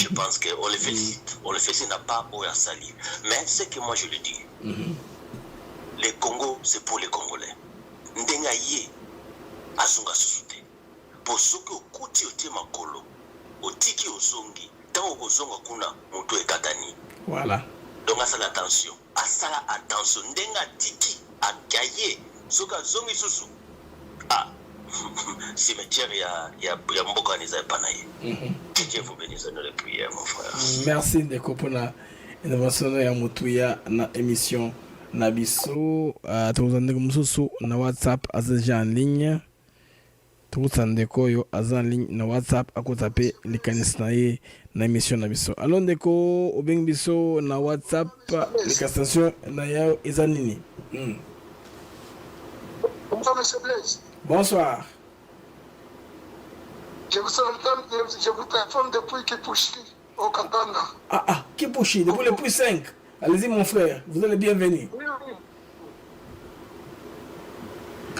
pense qu'on le félicite, n'a pas à salir. Mais ce que moi je le dis, le Congo, c'est pour les Congolais. Ndengaye, azunga susute. Pour ceux qui ont coûté au tema kolo, au tiki au zongi, tant au zonga kuna, mutu e katani. Voilà. Donc, à ça l'attention. À ça attention. Ndenga tiki, à gaye, soka zongi susu. Ah, cimetière, il y a Mboka Nizai Panaye. Que Dieu vous bénisse dans les prières, mon frère. Merci de Kopona. Innovation ya Mutuya na émission Nabiso. Tuzande kumsusu na WhatsApp azaja en ligne. Tuzande koyo aza en ligne na WhatsApp akotape likanisi na ye na émission Nabiso. Alors ndeko obeng biso na WhatsApp likastation na yao eza nini? Bonsoir, monsieur Blaise. Bonsoir. Je vous téléphone depuis Kipushi, au Katanga. Ah, Kipushi, depuis le plus 5. Allez-y, mon frère, vous êtes le bienvenu. Oui.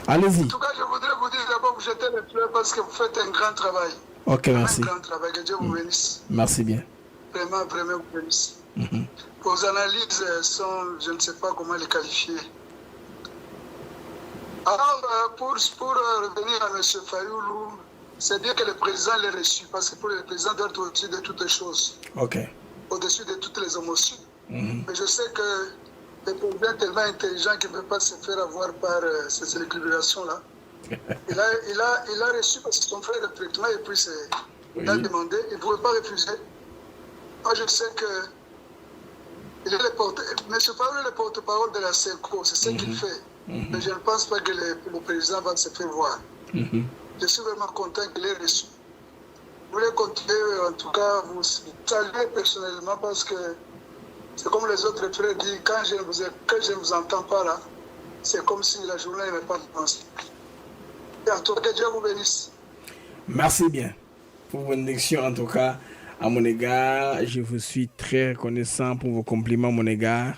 Allez-y. En tout cas, je voudrais vous dire d'abord que j'étais les fleurs parce que vous faites un grand travail. Ok, merci. Un grand travail, que Dieu vous bénisse. Merci bien. Vraiment, vous bénisse. Vos analyses sont, je ne sais pas comment les qualifier. Alors, pour revenir à M. Fayoulou, c'est bien que le président l'ait reçu, parce que pour le président doit être au-dessus de toutes les choses. Ok. Au-dessus de toutes les émotions. Mais je sais que le président est tellement intelligent qu'il ne peut pas se faire avoir par ces équilibrations-là. il a reçu parce que son frère est traitement et puis il a demandé, il ne pouvait pas refuser. Moi, je sais que M. Fayoulou est le porte-parole de la CECO, c'est ce qu'il fait. Mais je ne pense pas que le président va se faire voir. Je suis vraiment content qu'il ait reçu. Je voulais continuer, en tout cas, vous saluer personnellement parce que c'est comme les autres frères disent, quand je ne vous entends pas là, c'est comme si la journée n'avait pas commencé. Et en tout cas, que Dieu vous bénisse. Merci bien pour vos bénédictions, en tout cas, à mon égard. Je vous suis très reconnaissant pour vos compliments à mon égard.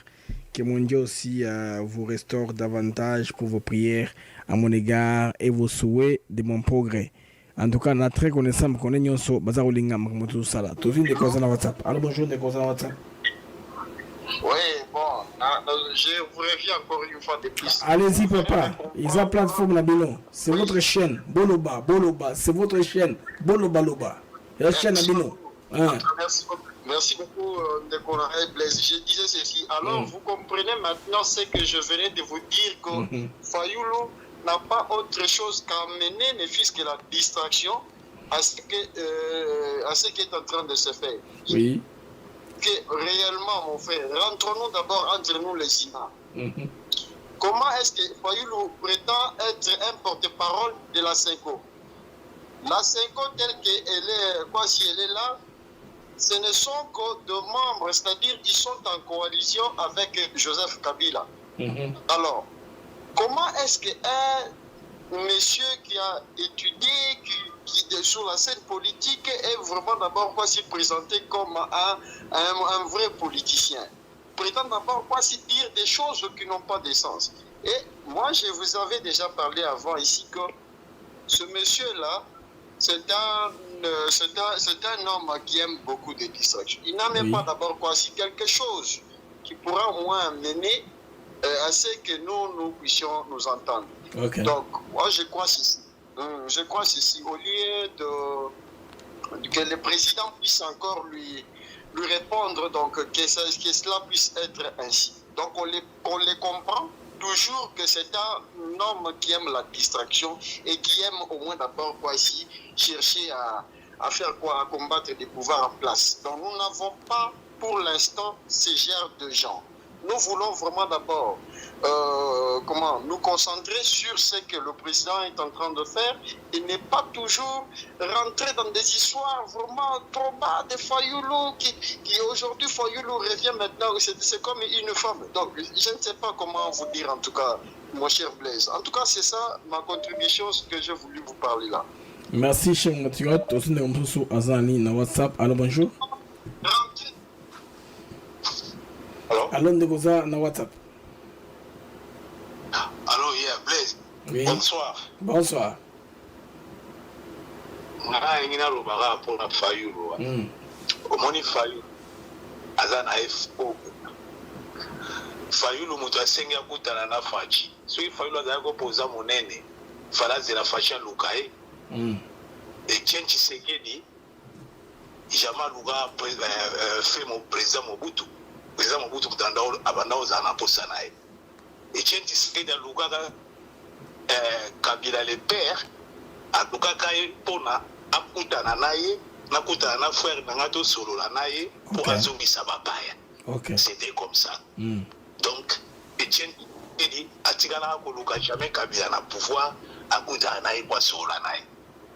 Que mon Dieu aussi vous restaure davantage pour vos prières à mon égard et vos souhaits de mon progrès. En tout cas, on a très connaissant qu'on est nyonso baza olinga mamoto sala. Tu viens de causer na WhatsApp. Alors bonjour de causer na WhatsApp. Oui, bon, je vous reviens encore une fois de plus. Allez-y papa, ils ont plateforme la Bino. C'est votre chaîne Boloba, c'est votre chaîne Boloba. La chaîne à Bino. Merci beaucoup, Ndekonaï Blaise. Je disais ceci. Alors, vous comprenez maintenant ce que je venais de vous dire, que Fayoulou n'a pas autre chose qu'à mener, ne fût-ce que la distraction à ce qui est en train de se faire. Oui. Que réellement, mon frère, rentrons-nous d'abord entre nous les humains. Comment est-ce que Fayoulou prétend être un porte-parole de la CECO? La CECO, telle qu'elle est, si elle est là, ce ne sont que de membres, c'est-à-dire qu'ils sont en coalition avec Joseph Kabila. Alors, comment est-ce qu'un monsieur qui a étudié, qui est sur la scène politique, est vraiment d'abord s'y présenter comme un vrai politicien? Prétend d'abord s'y dire des choses qui n'ont pas de sens. Et moi, je vous avais déjà parlé avant ici que ce monsieur-là, c'est un homme qui aime beaucoup de distractions. Il n'a même pas d'abord quelque chose qui pourra au moins mener à ce que nous puissions nous entendre. Donc, moi, je crois ceci. Au lieu que le président puisse encore lui répondre, donc que cela puisse être ainsi. Donc, on les comprend toujours que c'est un homme qui aime la distraction et qui aime au moins d'abord quoi ici chercher à faire quoi, à combattre des pouvoirs en place. Donc nous n'avons pas pour l'instant ce genre de gens. Nous voulons vraiment d'abord nous concentrer sur ce que le président est en train de faire et ne pas toujours rentrer dans des histoires vraiment trop bas, des Fayoulou qui aujourd'hui Fayoulou revient maintenant, c'est comme une femme. Donc je ne sais pas comment vous dire en tout cas, mon cher Blaise. En tout cas, c'est ça ma contribution, ce que j'ai voulu vous parler là. Merci, cher Motigot. Aussi, nous sommes sur Azani, na WhatsApp. Allô, bonjour. Allô, Ndegoza, na WhatsApp. Allô, yeah, Blaise. Oui. Bonsoir. Bonsoir. Nana ingina lobaka pour la Fayulu. Omoni Fayulu. Azan AFO. Fayulu mutu asengi akutana na fachi. Soki Fayulu azali kopoza monene. Falazi la fachi lukae. Etienne Tshisekedi. Jama luka fait mon président Mobutu. Président Mobutu kutanda abanda ozana posa nae. Etienne Tshisekedi luka Kabila le père aluka kae pona akutana naye nakutana na frère nangato solo la naye pour azongisa bapaya. C'était comme ça. Donc Etienne Tshisekedi atikala koluka jamais Kabila na pouvoir akutana naye kwa solo la naye.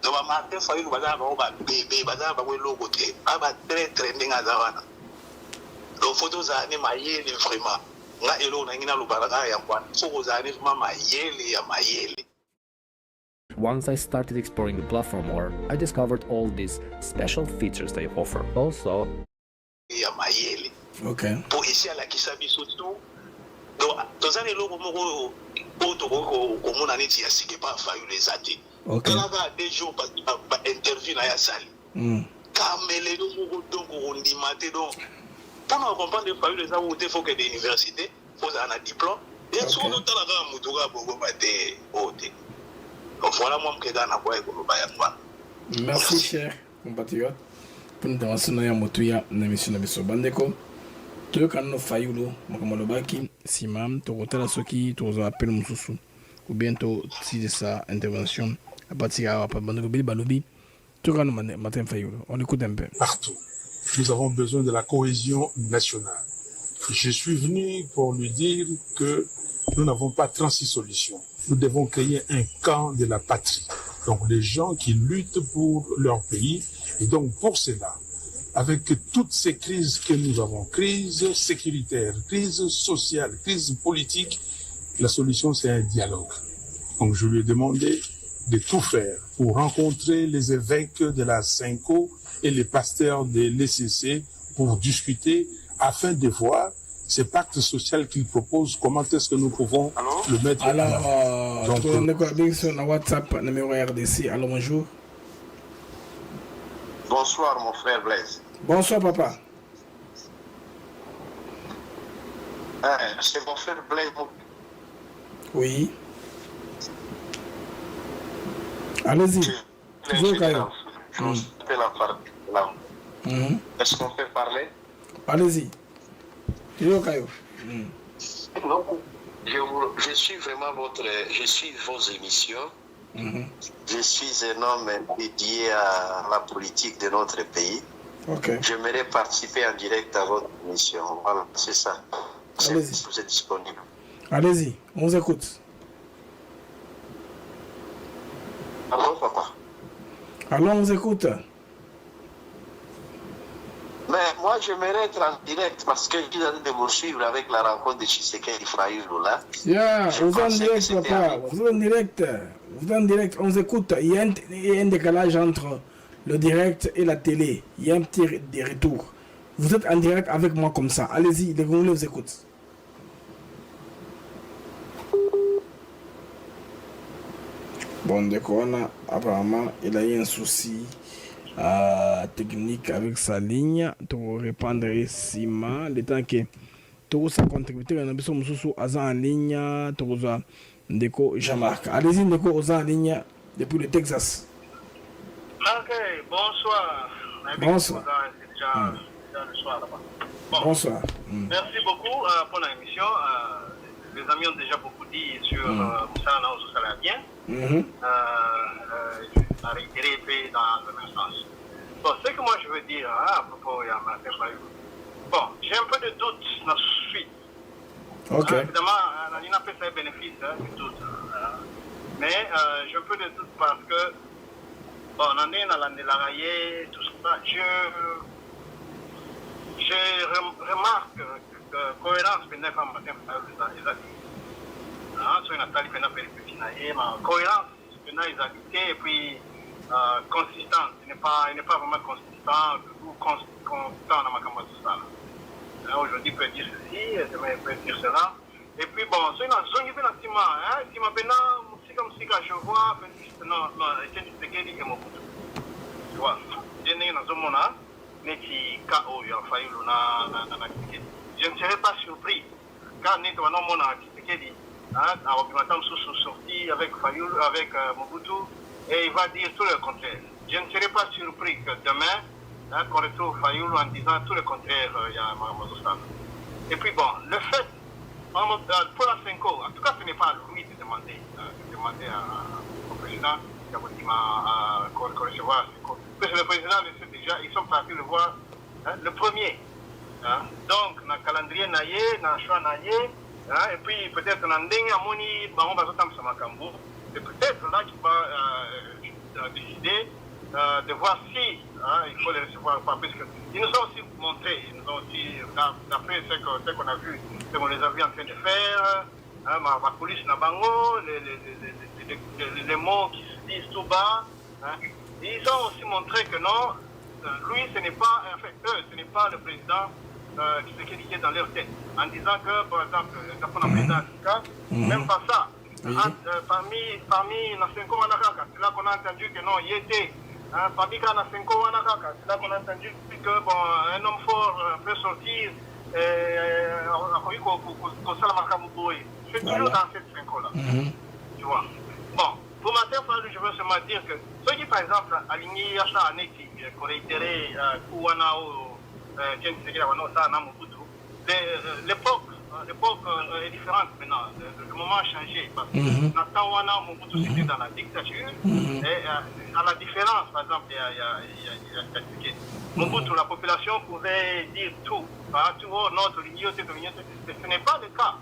Donc Martin Fayulu bazana ba bébé bazana ba logo te aba très trending azawana. Donc photo za ni mayele vraiment. Nga elo na ngina lubaraka ya kwa soko za ni mama mayele ya mayele. Once I started exploring the platform more, I discovered all these special features they offer. Also, ya mayele. Okay. Pour ici à la kisabi surtout. Donc dans un logo moko auto ko mona neti ya sike pa Fayulu les até. Okay. Quand on a des jours par interview na ya sali. Kamele no donc on dit maté donc pour nous comprendre les Fayulu les a il faut que des universités faut un diplôme et sur le temps là mutuka bogo maté oté. Donc voilà moi que dans quoi et merci cher compatriote pour nous avancer na motuya na mission na biso bandeko to kanno Fayulu makamolobaki simam to kotala soki to za appel mususu ou bientôt si de sa intervention à partir à bandeko bili balobi to kanno matin Fayulu on écoute un peu. Partout nous avons besoin de la cohésion nationale. Je suis venu pour lui dire que nous n'avons pas 36 solutions. Nous devons créer un camp de la patrie. Donc les gens qui luttent pour leur pays. Et donc pour cela, avec toutes ces crises que nous avons, crise sécuritaire, crise sociale, crise politique, la solution c'est un dialogue. Donc je lui ai demandé de tout faire pour rencontrer les évêques de la Cinco et les pasteurs de l'ECC pour discuter afin de voir ce pacte social qu'il propose, comment est-ce que nous pouvons le mettre en place. Alors, donc, sur WhatsApp, numéro RDC, allô, bonjour. Bonsoir, mon frère Blaise. Bonsoir, papa. C'est mon frère Blaise. Oui. Allez-y. Est-ce qu'on peut parler? Allez-y. Je suis vraiment je suis vos émissions. Je suis un homme dédié à la politique de notre pays. J'aimerais participer en direct à votre émission. Voilà, c'est ça. Vous êtes disponible. Allez-y, on vous écoute. Allô, papa? Allô, on vous écoute. Mais moi, j'aimerais être en direct parce que je viens de me suivre avec la rencontre de Tshisekedi Fayulu là. Vous êtes en direct, papa. Vous êtes en direct. Vous êtes en direct. On vous écoute. Il y a un décalage entre le direct et la télé. Il y a un petit retour. Vous êtes en direct avec moi comme ça. Allez-y, les Congolais vous écoutent. Bon, d'accord, apparemment, il a eu un souci technique avec sa ligne pour répandre ciment. Le temps que tout ça contribué, on a besoin de en ligne, tout ça, Ndeko Jean-Marc. Allez-y, Ndeko, aux en ligne depuis le Texas. Ok, bonsoir. Bonsoir. Bon. Bonsoir. Merci beaucoup pour l'émission. les amis ont déjà beaucoup dit sur Moussa Naozo Saladien. À réitérer dans le même sens. Bon, ce que moi je veux dire à propos de Martin Fayulu, bon, j'ai un peu de doute dans la suite. Ok. Évidemment, on a fait ça bénéfice du doute. Mais j'ai un peu de doute parce que, bon, on en est dans la tout ça. Je remarque que cohérence pendant que Martin Fayulu les a dit. Sur une attaque pendant que les cohérence pendant les habités et puis consistant. Il n'est pas vraiment consistant ou constant dans ma campagne tout ça. Aujourd'hui, il peut dire ceci, demain, il peut dire cela. Et puis, bon, c'est une zone qui fait l'astima. Si maintenant, je vois, non, Etienne Tshisekedi et Mobutu. Tu vois, je n'ai pas zone là, mais qui KO, il a failli na Tshisekedi. Je ne serais pas surpris quand nous avons Tshisekedi, sorti avec Fayulu, avec Mobutu, et il va dire tout le contraire. Je ne serais pas surpris que demain, qu'on retrouve Fayulu en disant tout le contraire, il y a Mazoussana. Et puis bon, le fait, pour la Senko, en tout cas ce n'est pas à lui de demander au président qu'on recevoir Senko. Parce que le président le sait déjà, ils sont partis le voir le premier. Donc, dans le calendrier, dans le choix, et puis peut-être dans le dernier, c'est peut-être là qu'il va décider de voir si il faut les recevoir ou pas. Parce qu'ils nous ont aussi montré, ils nous ont aussi, d'après ce qu'on a vu, ce qu'on les a vus en train de faire, ma police n'a pas les mots qui se disent tout bas. Ils ont aussi montré que non, lui, ce n'est pas, en fait, eux, ce n'est pas le président qui est dans leur tête. En disant que, par exemple, quand on a président Africa, même pas ça. Parmi les 5 ans, c'est là qu'on a entendu que non, il était. Parmi les 5 ans, c'est là qu'on a entendu que bon, un homme fort peut sortir c'est toujours dans cette 5 ans-là. Tu vois. Bon, pour Martin Fayulu, je veux seulement dire que ceux qui, par exemple, alignés à ça, qui réitéré Kouanao, l'époque est différente maintenant. Le moment a changé. Parce que Natawana, Mobutu, c'était dans la dictature. Et à la différence, par exemple, il y a Mobutu, la population pouvait dire tout. Tout notre ligne, ce n'est pas le cas.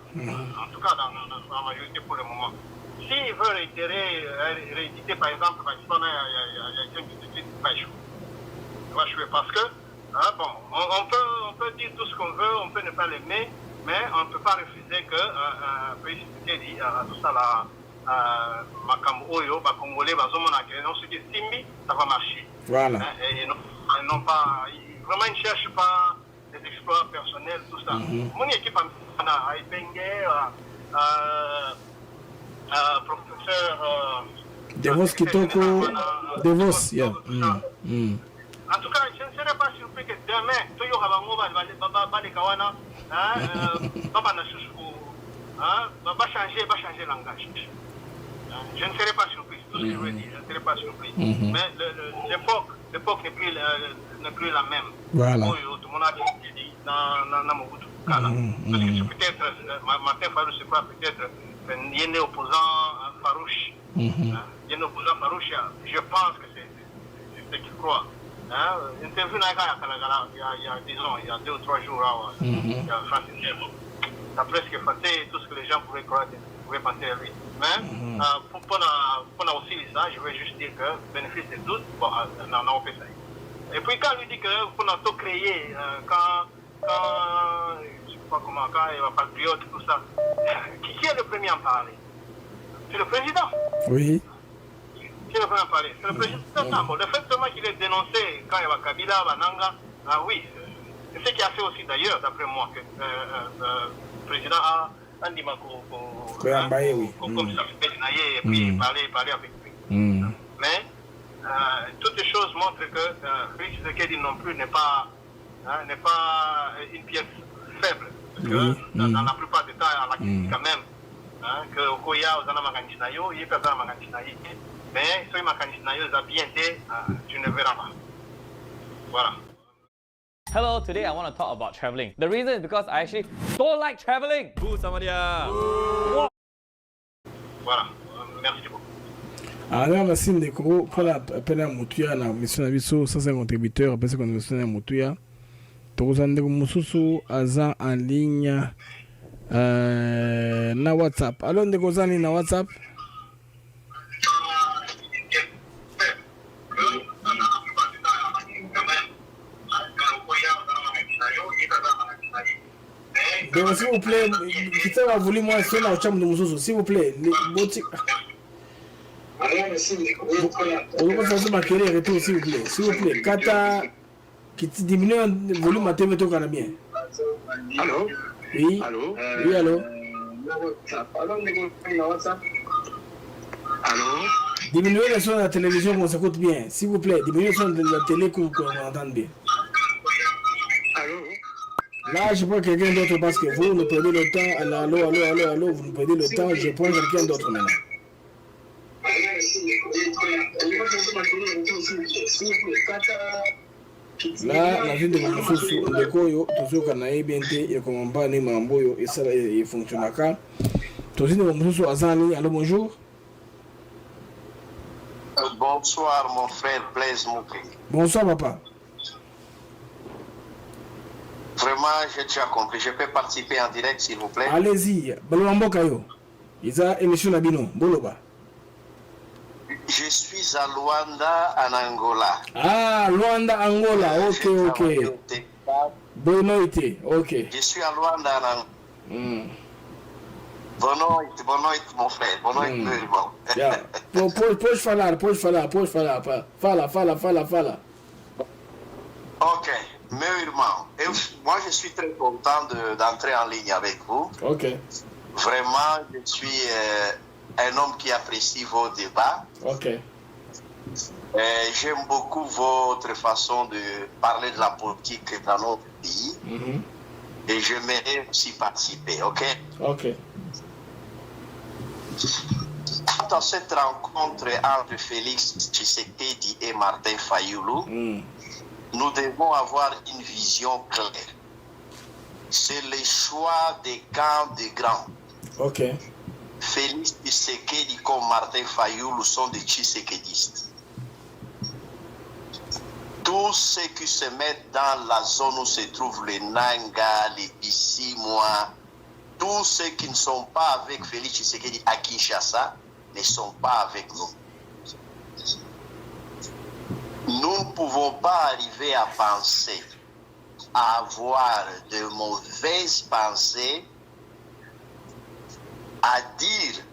En tout cas, dans la majorité pour le moment. S'il veut rééditer, par exemple, il y a quelqu'un qui va échouer. Il va échouer parce que, bon, on peut dire tout ce qu'on veut, on peut ne pas l'aimer, mais on ne peut pas refuser que pays dit tout ça là, Makambo Oyo, Congolais, non, ce qui est Simbi, ça va marcher. Voilà. Et non pas, vraiment, ils ne cherchent pas des exploits personnels, tout ça. Mon équipe a Ibenge, professeur Devos Kitoko, Devos, yeah. En tout cas, je ne serais pas surpris que demain, Toyo Rabango va changer le langage. Je ne serais pas surpris, tout ce que je veux dire, je ne serais pas surpris. Mais l'époque n'est plus la même. Voilà. Tout le monde a dit dans Mobutu. Parce que peut-être, Martin Fayulu, c'est quoi peut-être, il y a un opposant farouche. Il y a un opposant farouche, je pense que c'est ce qu'il croit. Interview il y a 2 ou 3 jours, il y a Francis Nemo. Ça a presque effacé tout ce que les gens pouvaient croire, pouvaient penser à lui. Mais pour aussi ça, je veux juste dire que bénéfice des doutes, bon, on a fait ça. Et puis quand il dit que pour tout créer, quand je ne sais pas comment, quand il va patriote, tout ça, qui est le premier à en parler? C'est le président. Oui. Qui est le premier à en parler? C'est le président. Bon, le fait seulement qu'il est dénoncé quand il va Kabila, Bananga, oui, c'est ce qui a fait aussi d'ailleurs, d'après moi, que le président a dit comme ça, et puis parler avec lui. Mais toutes les choses montrent que Félix Tshisekedi non plus n'est pas une pièce faible. Parce que dans la plupart des cas, à la critique quand même, que Okoya, Ozana Maganchinayo, Yekazana Maganchinayo, mais si Maganchinayo a bien été, tu ne verras pas. Voilà. Hello, today I want to talk about traveling. The reason is because I actually don't like traveling. Boo sama dia. Voilà, merci beaucoup. Alors, merci Ndeko pour la peine Moutuya, la mission aviso, ça c'est un contributeur, parce qu'on a mission à Moutuya. Toza Ndeko Moussousou, Azan en ligne na WhatsApp. Alors, Ndeko Zani na WhatsApp. Donc, s'il vous plaît, quittez la volume, moi, c'est la chambre de Moussousou, s'il vous plaît. On va faire ma carrière retour, s'il vous plaît. S'il vous plaît, Kata, qui diminue le volume à TV, tout bien. Allô? Oui. Allô? Oui, allô? Allô? Diminuez le son de la télévision qu'on s'écoute bien. S'il vous plaît, diminuez le son de la télé qu'on entend bien. Allô? Là, je prends quelqu'un d'autre parce que vous nous perdez le temps. Allô, vous nous perdez le temps. Je prends quelqu'un d'autre maintenant. Là, la ville de Moussousou, le Koyo, tout ce qu'on a bien été, et comme on parle de Mamboyo, et ça, il fonctionne à quand. Tout ce que Moussousou a zani, allô, bonjour. Bonsoir, mon frère Blaise Mouké. Bonsoir, papa. Vraiment, j'ai déjà compris. Je peux participer en direct, s'il vous plaît. Allez-y, Balombo Kayo. Ils ont émission Nabino, Boloba. Je suis à Luanda, en Angola. Ah, Luanda, Angola, ok. Bonne nuit, ok. Je suis à Luanda, en Angola. Bonne nuit, mon frère. Bonne nuit, bon. Pode falar. Fala. Ok, meu irmão, moi je suis très content d'entrer en ligne avec vous. Ok. Vraiment, je suis un homme qui apprécie vos débats. Ok. J'aime beaucoup votre façon de parler de la politique dans notre pays. Et j'aimerais aussi participer, ok? Ok. Dans cette rencontre entre Félix Tshisekedi et Martin Fayoulou, nous devons avoir une vision claire. C'est le choix des camps des grands. Ok. Félix Tshisekedi comme Martin Fayoulou sont des Tshisekedistes. Tous ceux qui se mettent dans la zone où se trouvent les Nanga, les Bissimois, tous ceux qui ne sont pas avec Félix Tshisekedi à Kinshasa ne sont pas avec nous. Nous ne pouvons pas arriver à penser, à avoir de mauvaises pensées, à dire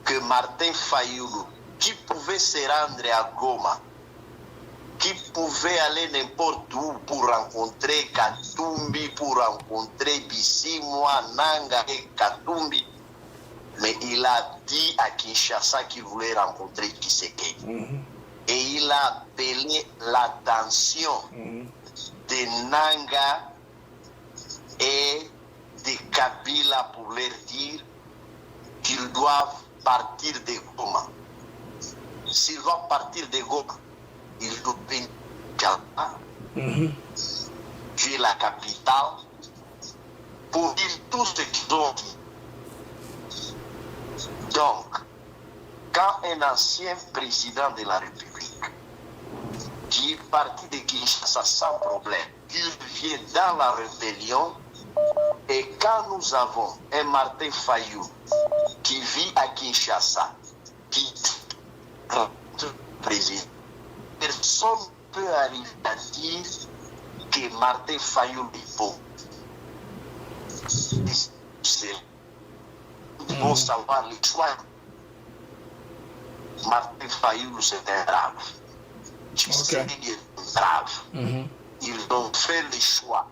que Martin Fayoulou, qui pouvait se rendre à Goma, qui pouvait aller n'importe où pour rencontrer Katumbi, pour rencontrer Bissimoa, Nanga et Katumbi, mais il a dit à Kinshasa qu'il voulait rencontrer Tshisekedi. Et il a appelé l'attention des Nanga et des Kabila pour leur dire qu'ils doivent partir de Goma. S'ils doivent partir de Goma, ils doivent venir qui est la capitale, pour dire tout ce qu'ils ont dit. Donc, quand un ancien président de la République qui est parti de Kinshasa sans problème, il vient dans la rébellion, et quand nous avons un Martin Fayoulou qui vit à Kinshasa, qui est président, personne ne peut arriver à dire que Martin Fayoulou est bon. Il faut savoir les choix. Martin Fayoulou, c'est un brave. Tshisekedi est un brave. Ils ont fait les choix.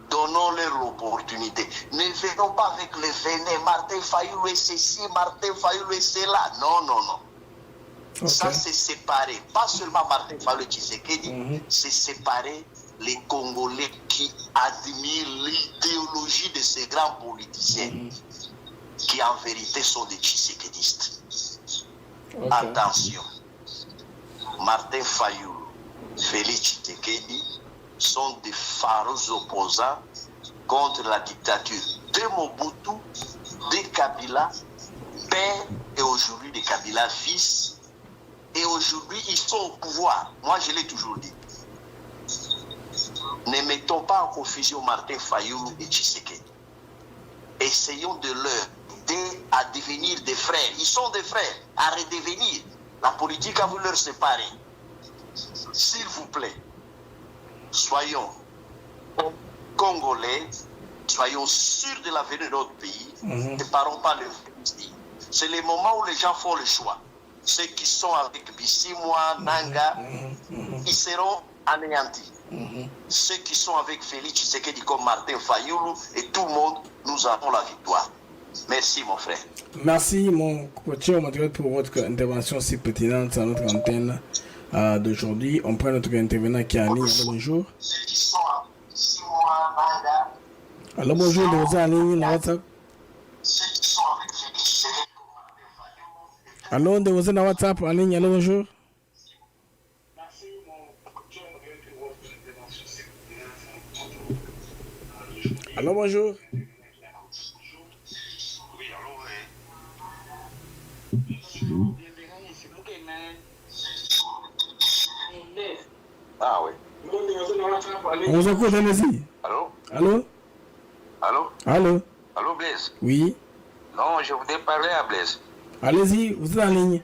Donnons-leur l'opportunité. Ne venons pas avec le venin. Martin Fayoulou est ceci, Martin Fayoulou est cela. Non. Ça, c'est séparé. Pas seulement Martin Fayoulou et Tshisekedi, c'est séparer les Congolais qui admirent l'idéologie de ces grands politiciens qui en vérité sont des Tshisekedistes. Attention, Martin Fayoulou, Félix Tshisekedi sont des phares opposants contre la dictature de Mobutu, de Kabila, père, et aujourd'hui de Kabila, fils. Et aujourd'hui, ils sont au pouvoir. Moi, je l'ai toujours dit. Ne mettons pas en confusion Martin Fayoulou et Tshisekedi. Essayons de leur aider à devenir des frères. Ils sont des frères, à redevenir. La politique a voulu leur séparer. S'il vous plaît, soyons Congolais, soyons sûrs de l'avenir de notre pays, ne parlons pas le pays. C'est le moment où les gens font le choix. Ceux qui sont avec Bissimwa, Nanga, ils seront anéantis. Ceux qui sont avec Félix Tshisekedi comme Martin Fayoulou et tout le monde, nous avons la victoire. Merci mon frère. Merci mon coach pour votre intervention si pertinente à notre antenne d'aujourd'hui. On prend notre intervenant qui est en ligne. Allô, bonjour. Allô, bonjour, vous êtes en ligne dans WhatsApp. Allô, vous êtes dans WhatsApp en ligne. Allô, bonjour. Allô, bonjour. Ah oui. On vous écoute, allez-y. Allô? Allô? Allô? Allô? Allô, Blaise? Oui. Non, je voudrais parler à Blaise. Allez-y, vous êtes en ligne.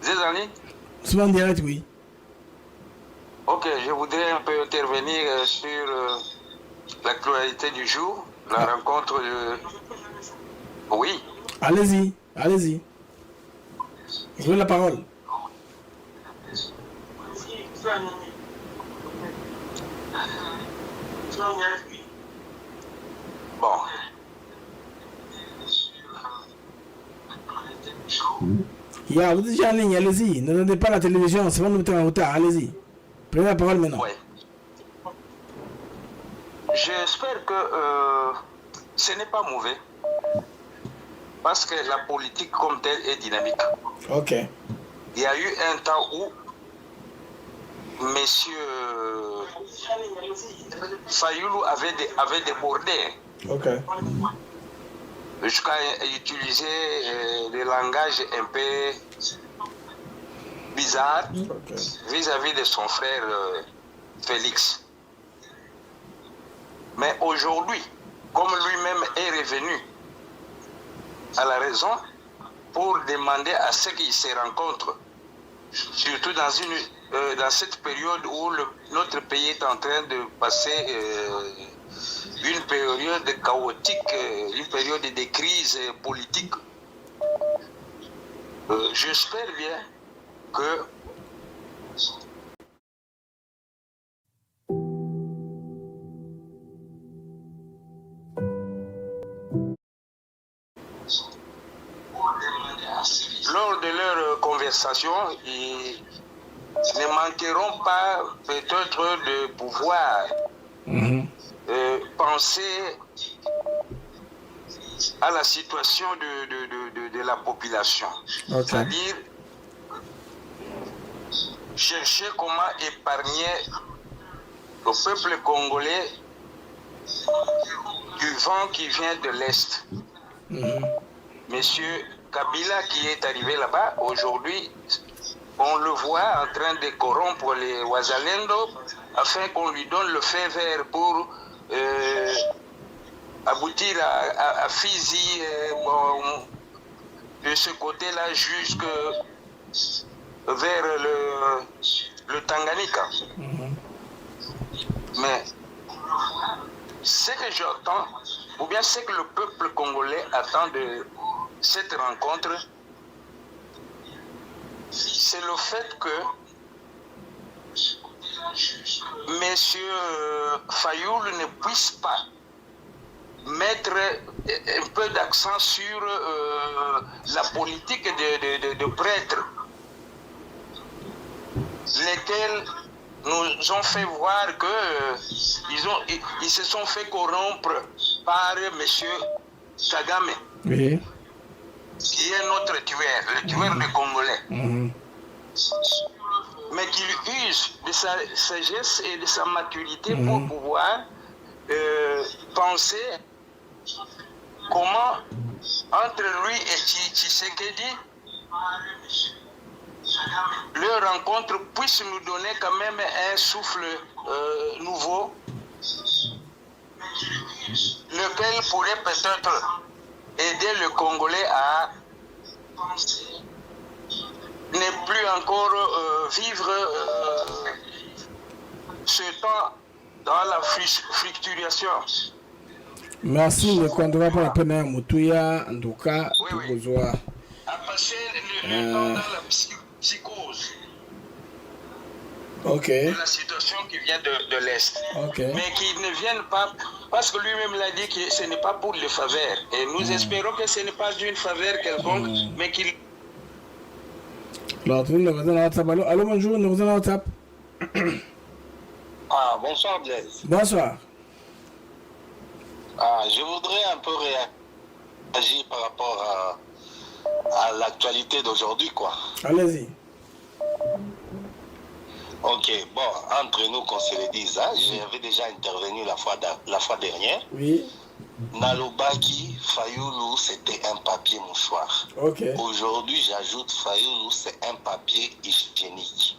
Vous êtes en ligne? C'est en direct, oui. Ok, je voudrais un peu intervenir sur l'actualité du jour, la rencontre de... Oui. Allez-y, allez-y. Vous avez la parole. Bon. Ya, vous êtes déjà en ligne, allez-y. Ne donnez pas la télévision, c'est pas nous mettons en retard, allez-y. Prenez la parole maintenant. Ouais. J'espère que ce n'est pas mauvais. Parce que la politique comme telle est dynamique. Ok. Il y a eu un temps où Monsieur Fayoulou avait débordé. Ok. Jusqu'à utiliser des langages un peu bizarres vis-à-vis de son frère Félix. Mais aujourd'hui, comme lui-même est revenu à la raison pour demander à ceux qui se rencontrent, surtout dans cette période où notre pays est en train de passer une période chaotique, une période de crise politique. J'espère bien que lors de leur conversation, ils ne manqueront pas peut-être de pouvoir penser à la situation de la population. Okay. C'est-à-dire chercher comment épargner le peuple congolais du vent qui vient de l'Est. Monsieur Kabila qui est arrivé là-bas, aujourd'hui, on le voit en train de corrompre les Wazalendo afin qu'on lui donne le feu vert pour aboutir à Fizi, de ce côté-là jusque vers le Tanganyika. Mais ce que j'entends, ou bien ce que le peuple congolais attend de cette rencontre, c'est le fait que Monsieur Fayoulou ne puisse pas mettre un peu d'accent sur la politique de prêtres, lesquels nous ont fait voir qu'ils se sont fait corrompre par Monsieur Kagame, oui, qui est notre tueur, le tueur des Congolais. mais qu'il use de sa sagesse et de sa maturité pour pouvoir penser comment, entre lui et Tshisekedi, leur rencontre puisse nous donner quand même un souffle nouveau, lequel pourrait peut-être aider le Congolais à ne plus encore vivre ce temps dans la fluctuation. Merci, le Condora pour la peine Moutouya, en tout cas, pour besoin. À passer le temps dans la psychose. Ok. De la situation qui vient de l'Est. Okay. Mais qui ne viennent pas, parce que lui-même l'a dit que ce n'est pas pour le faveur. Et nous espérons que ce n'est pas d'une faveur quelconque, mais qu'il... Allô, bonjour, nous sommes en WhatsApp. Ah, bonsoir Blaise. Bonsoir. Je voudrais un peu réagir par rapport à l'actualité d'aujourd'hui, quoi. Allez-y. Ok, bon, entre nous, qu'on se le dise, hein, j'avais déjà intervenu la fois dernière. Oui. Nalobaki, Fayoulou, c'était un papier mouchoir. Ok. Aujourd'hui, j'ajoute Fayoulou, c'est un papier hygiénique.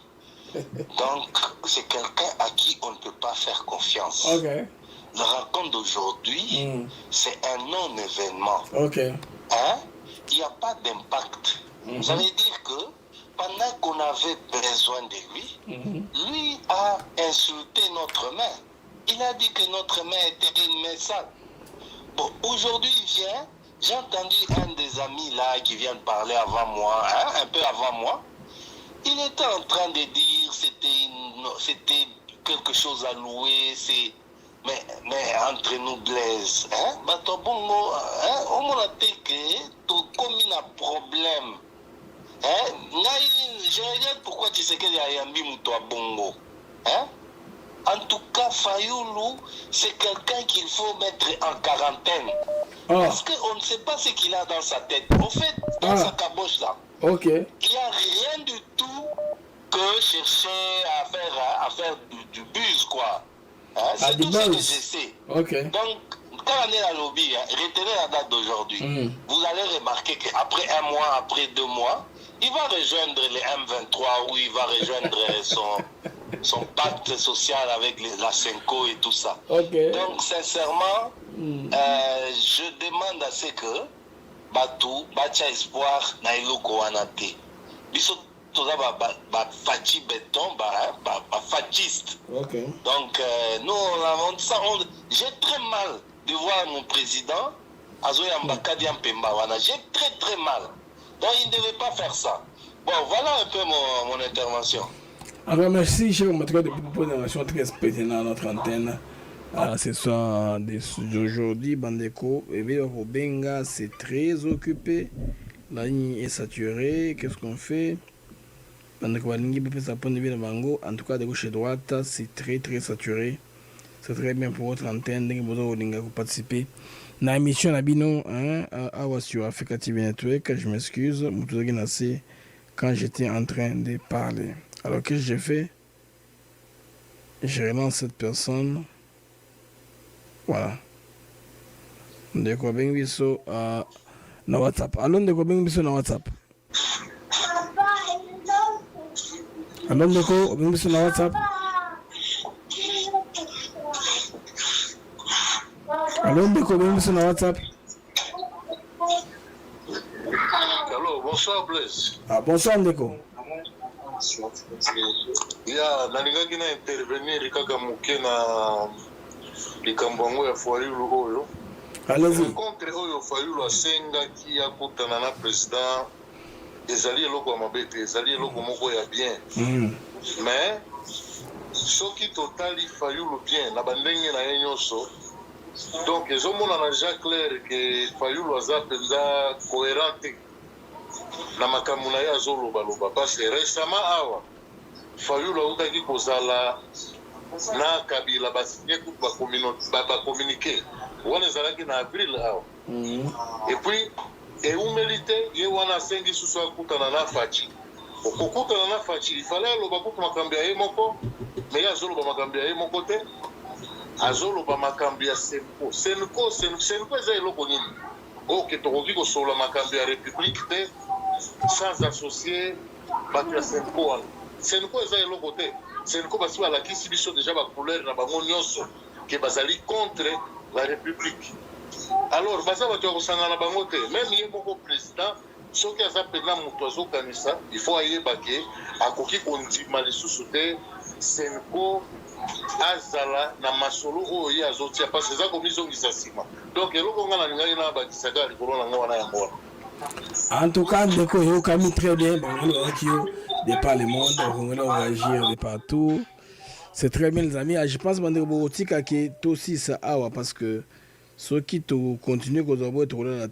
Donc, c'est quelqu'un à qui on ne peut pas faire confiance. Ok. La rencontre d'aujourd'hui, c'est un non-événement. Ok. Hein? Il n'y a pas d'impact. Ça veut dire que pendant qu'on avait besoin de lui, lui a insulté notre main. Il a dit que notre main était une main sale. Bon, aujourd'hui, il vient, j'ai entendu un des amis là qui vient de parler avant moi, hein, un peu avant moi. Il était en train de dire que c'était quelque chose à louer, mais entre nous Blaise, hein, bato bongo, hein, on m'a dit que comme il a un problème. Hein, je regarde pourquoi tu sais qu'il y a un bimouto à bongo. Hein? En tout cas, Fayoulou, c'est quelqu'un qu'il faut mettre en quarantaine. Parce qu'on ne sait pas ce qu'il a dans sa tête. En fait, dans sa caboche là, il n'y a rien du tout que chercher à faire du buzz, quoi. Hein? C'est tout ce que je sais. Donc, quand on est à lobby, hein, retenez la date d'aujourd'hui. Vous allez remarquer qu'après un mois, après 2 mois, il va rejoindre les M23 ou il va rejoindre son pacte social avec la Senko et tout ça. Donc, sincèrement, je demande à ce que Batou, Bacha Espoir, Naïloko Wanate. Biso toza Fachi Béton, Fachiste. Donc, nous, on avance ça. J'ai très mal de voir mon président, Azoya Mbakadi Mpemba Wana. J'ai très mal. Donc, il ne devait pas faire ça. Bon, voilà un peu mon intervention. Alors, merci, cher Maître, de proposer une relation très spéciale à notre antenne. Ce soir d'aujourd'hui, Bandeko, et Benga, c'est très occupé. La ligne est saturée. Qu'est-ce qu'on fait? Bandeko Balingi, en tout cas, de gauche et droite, c'est très saturé. C'est très bien pour votre antenne. Vous participer. Dans l'émission Nabino, sur Africa TV Network, je m'excuse, quand j'étais en train de parler. Alors, qu'est-ce que j'ai fait? Je relance cette personne. Voilà. Ndeko Bengiso na WhatsApp. Allô, Ndeko Bengiso na WhatsApp. Allô, Ndeko Bengiso na WhatsApp. Allô, Ndeko Bengiso na WhatsApp. Allô, bonsoir Blaise. Bonsoir Ndeko. Nalingaki na intervenir kaka moke na likambo yango ya Fayulu oyo. Rencontre oyo Fayulu asengaki akutana na président ezali eloko ya mabe te, ezali eloko moko ya bien. Mais soki totali Fayulu bien na bandenge na ye nyonso, donc ezomonana déjà clair ke Fayulu aza mpenza cohérent te na makambo na ye azolobaloba. Parce que récemment awa Fayulu autaki kozala na Kabila basigné toute bacommuniqué wana ezalaki na avril awa. Et puis eumeli te ye wana asengi susu akutana na Fachi okokutana na Faci ifale aloba kutu makambo ya ye moko mais azoloba makambo ya ye moko te azoloba makambo ya Senko eza eloko nini oke tokoki kosola makambo ya république te sans associer bato ya Senko wana Senko eza eloko te Senko basi balakisi biso déjà bacouleur na bango nyonso ke bazali contre la république alors baza bato ya kosanga na bango te même ye moko président soki aza mpena moto azokanisa il faut ayeba ke akoki kondima lisusu te Senko azala na masolo oyo ye azotia parce eza komizongisa nsima donc eloko nga nalingaki na bakisaka likolo na nga wana yango wana. En tout cas, ndeko yokami très bien, de par le monde, on va agir de partout. C'est très bien les amis. Je pense que tout aussi ça parce que ceux qui continuent à être là,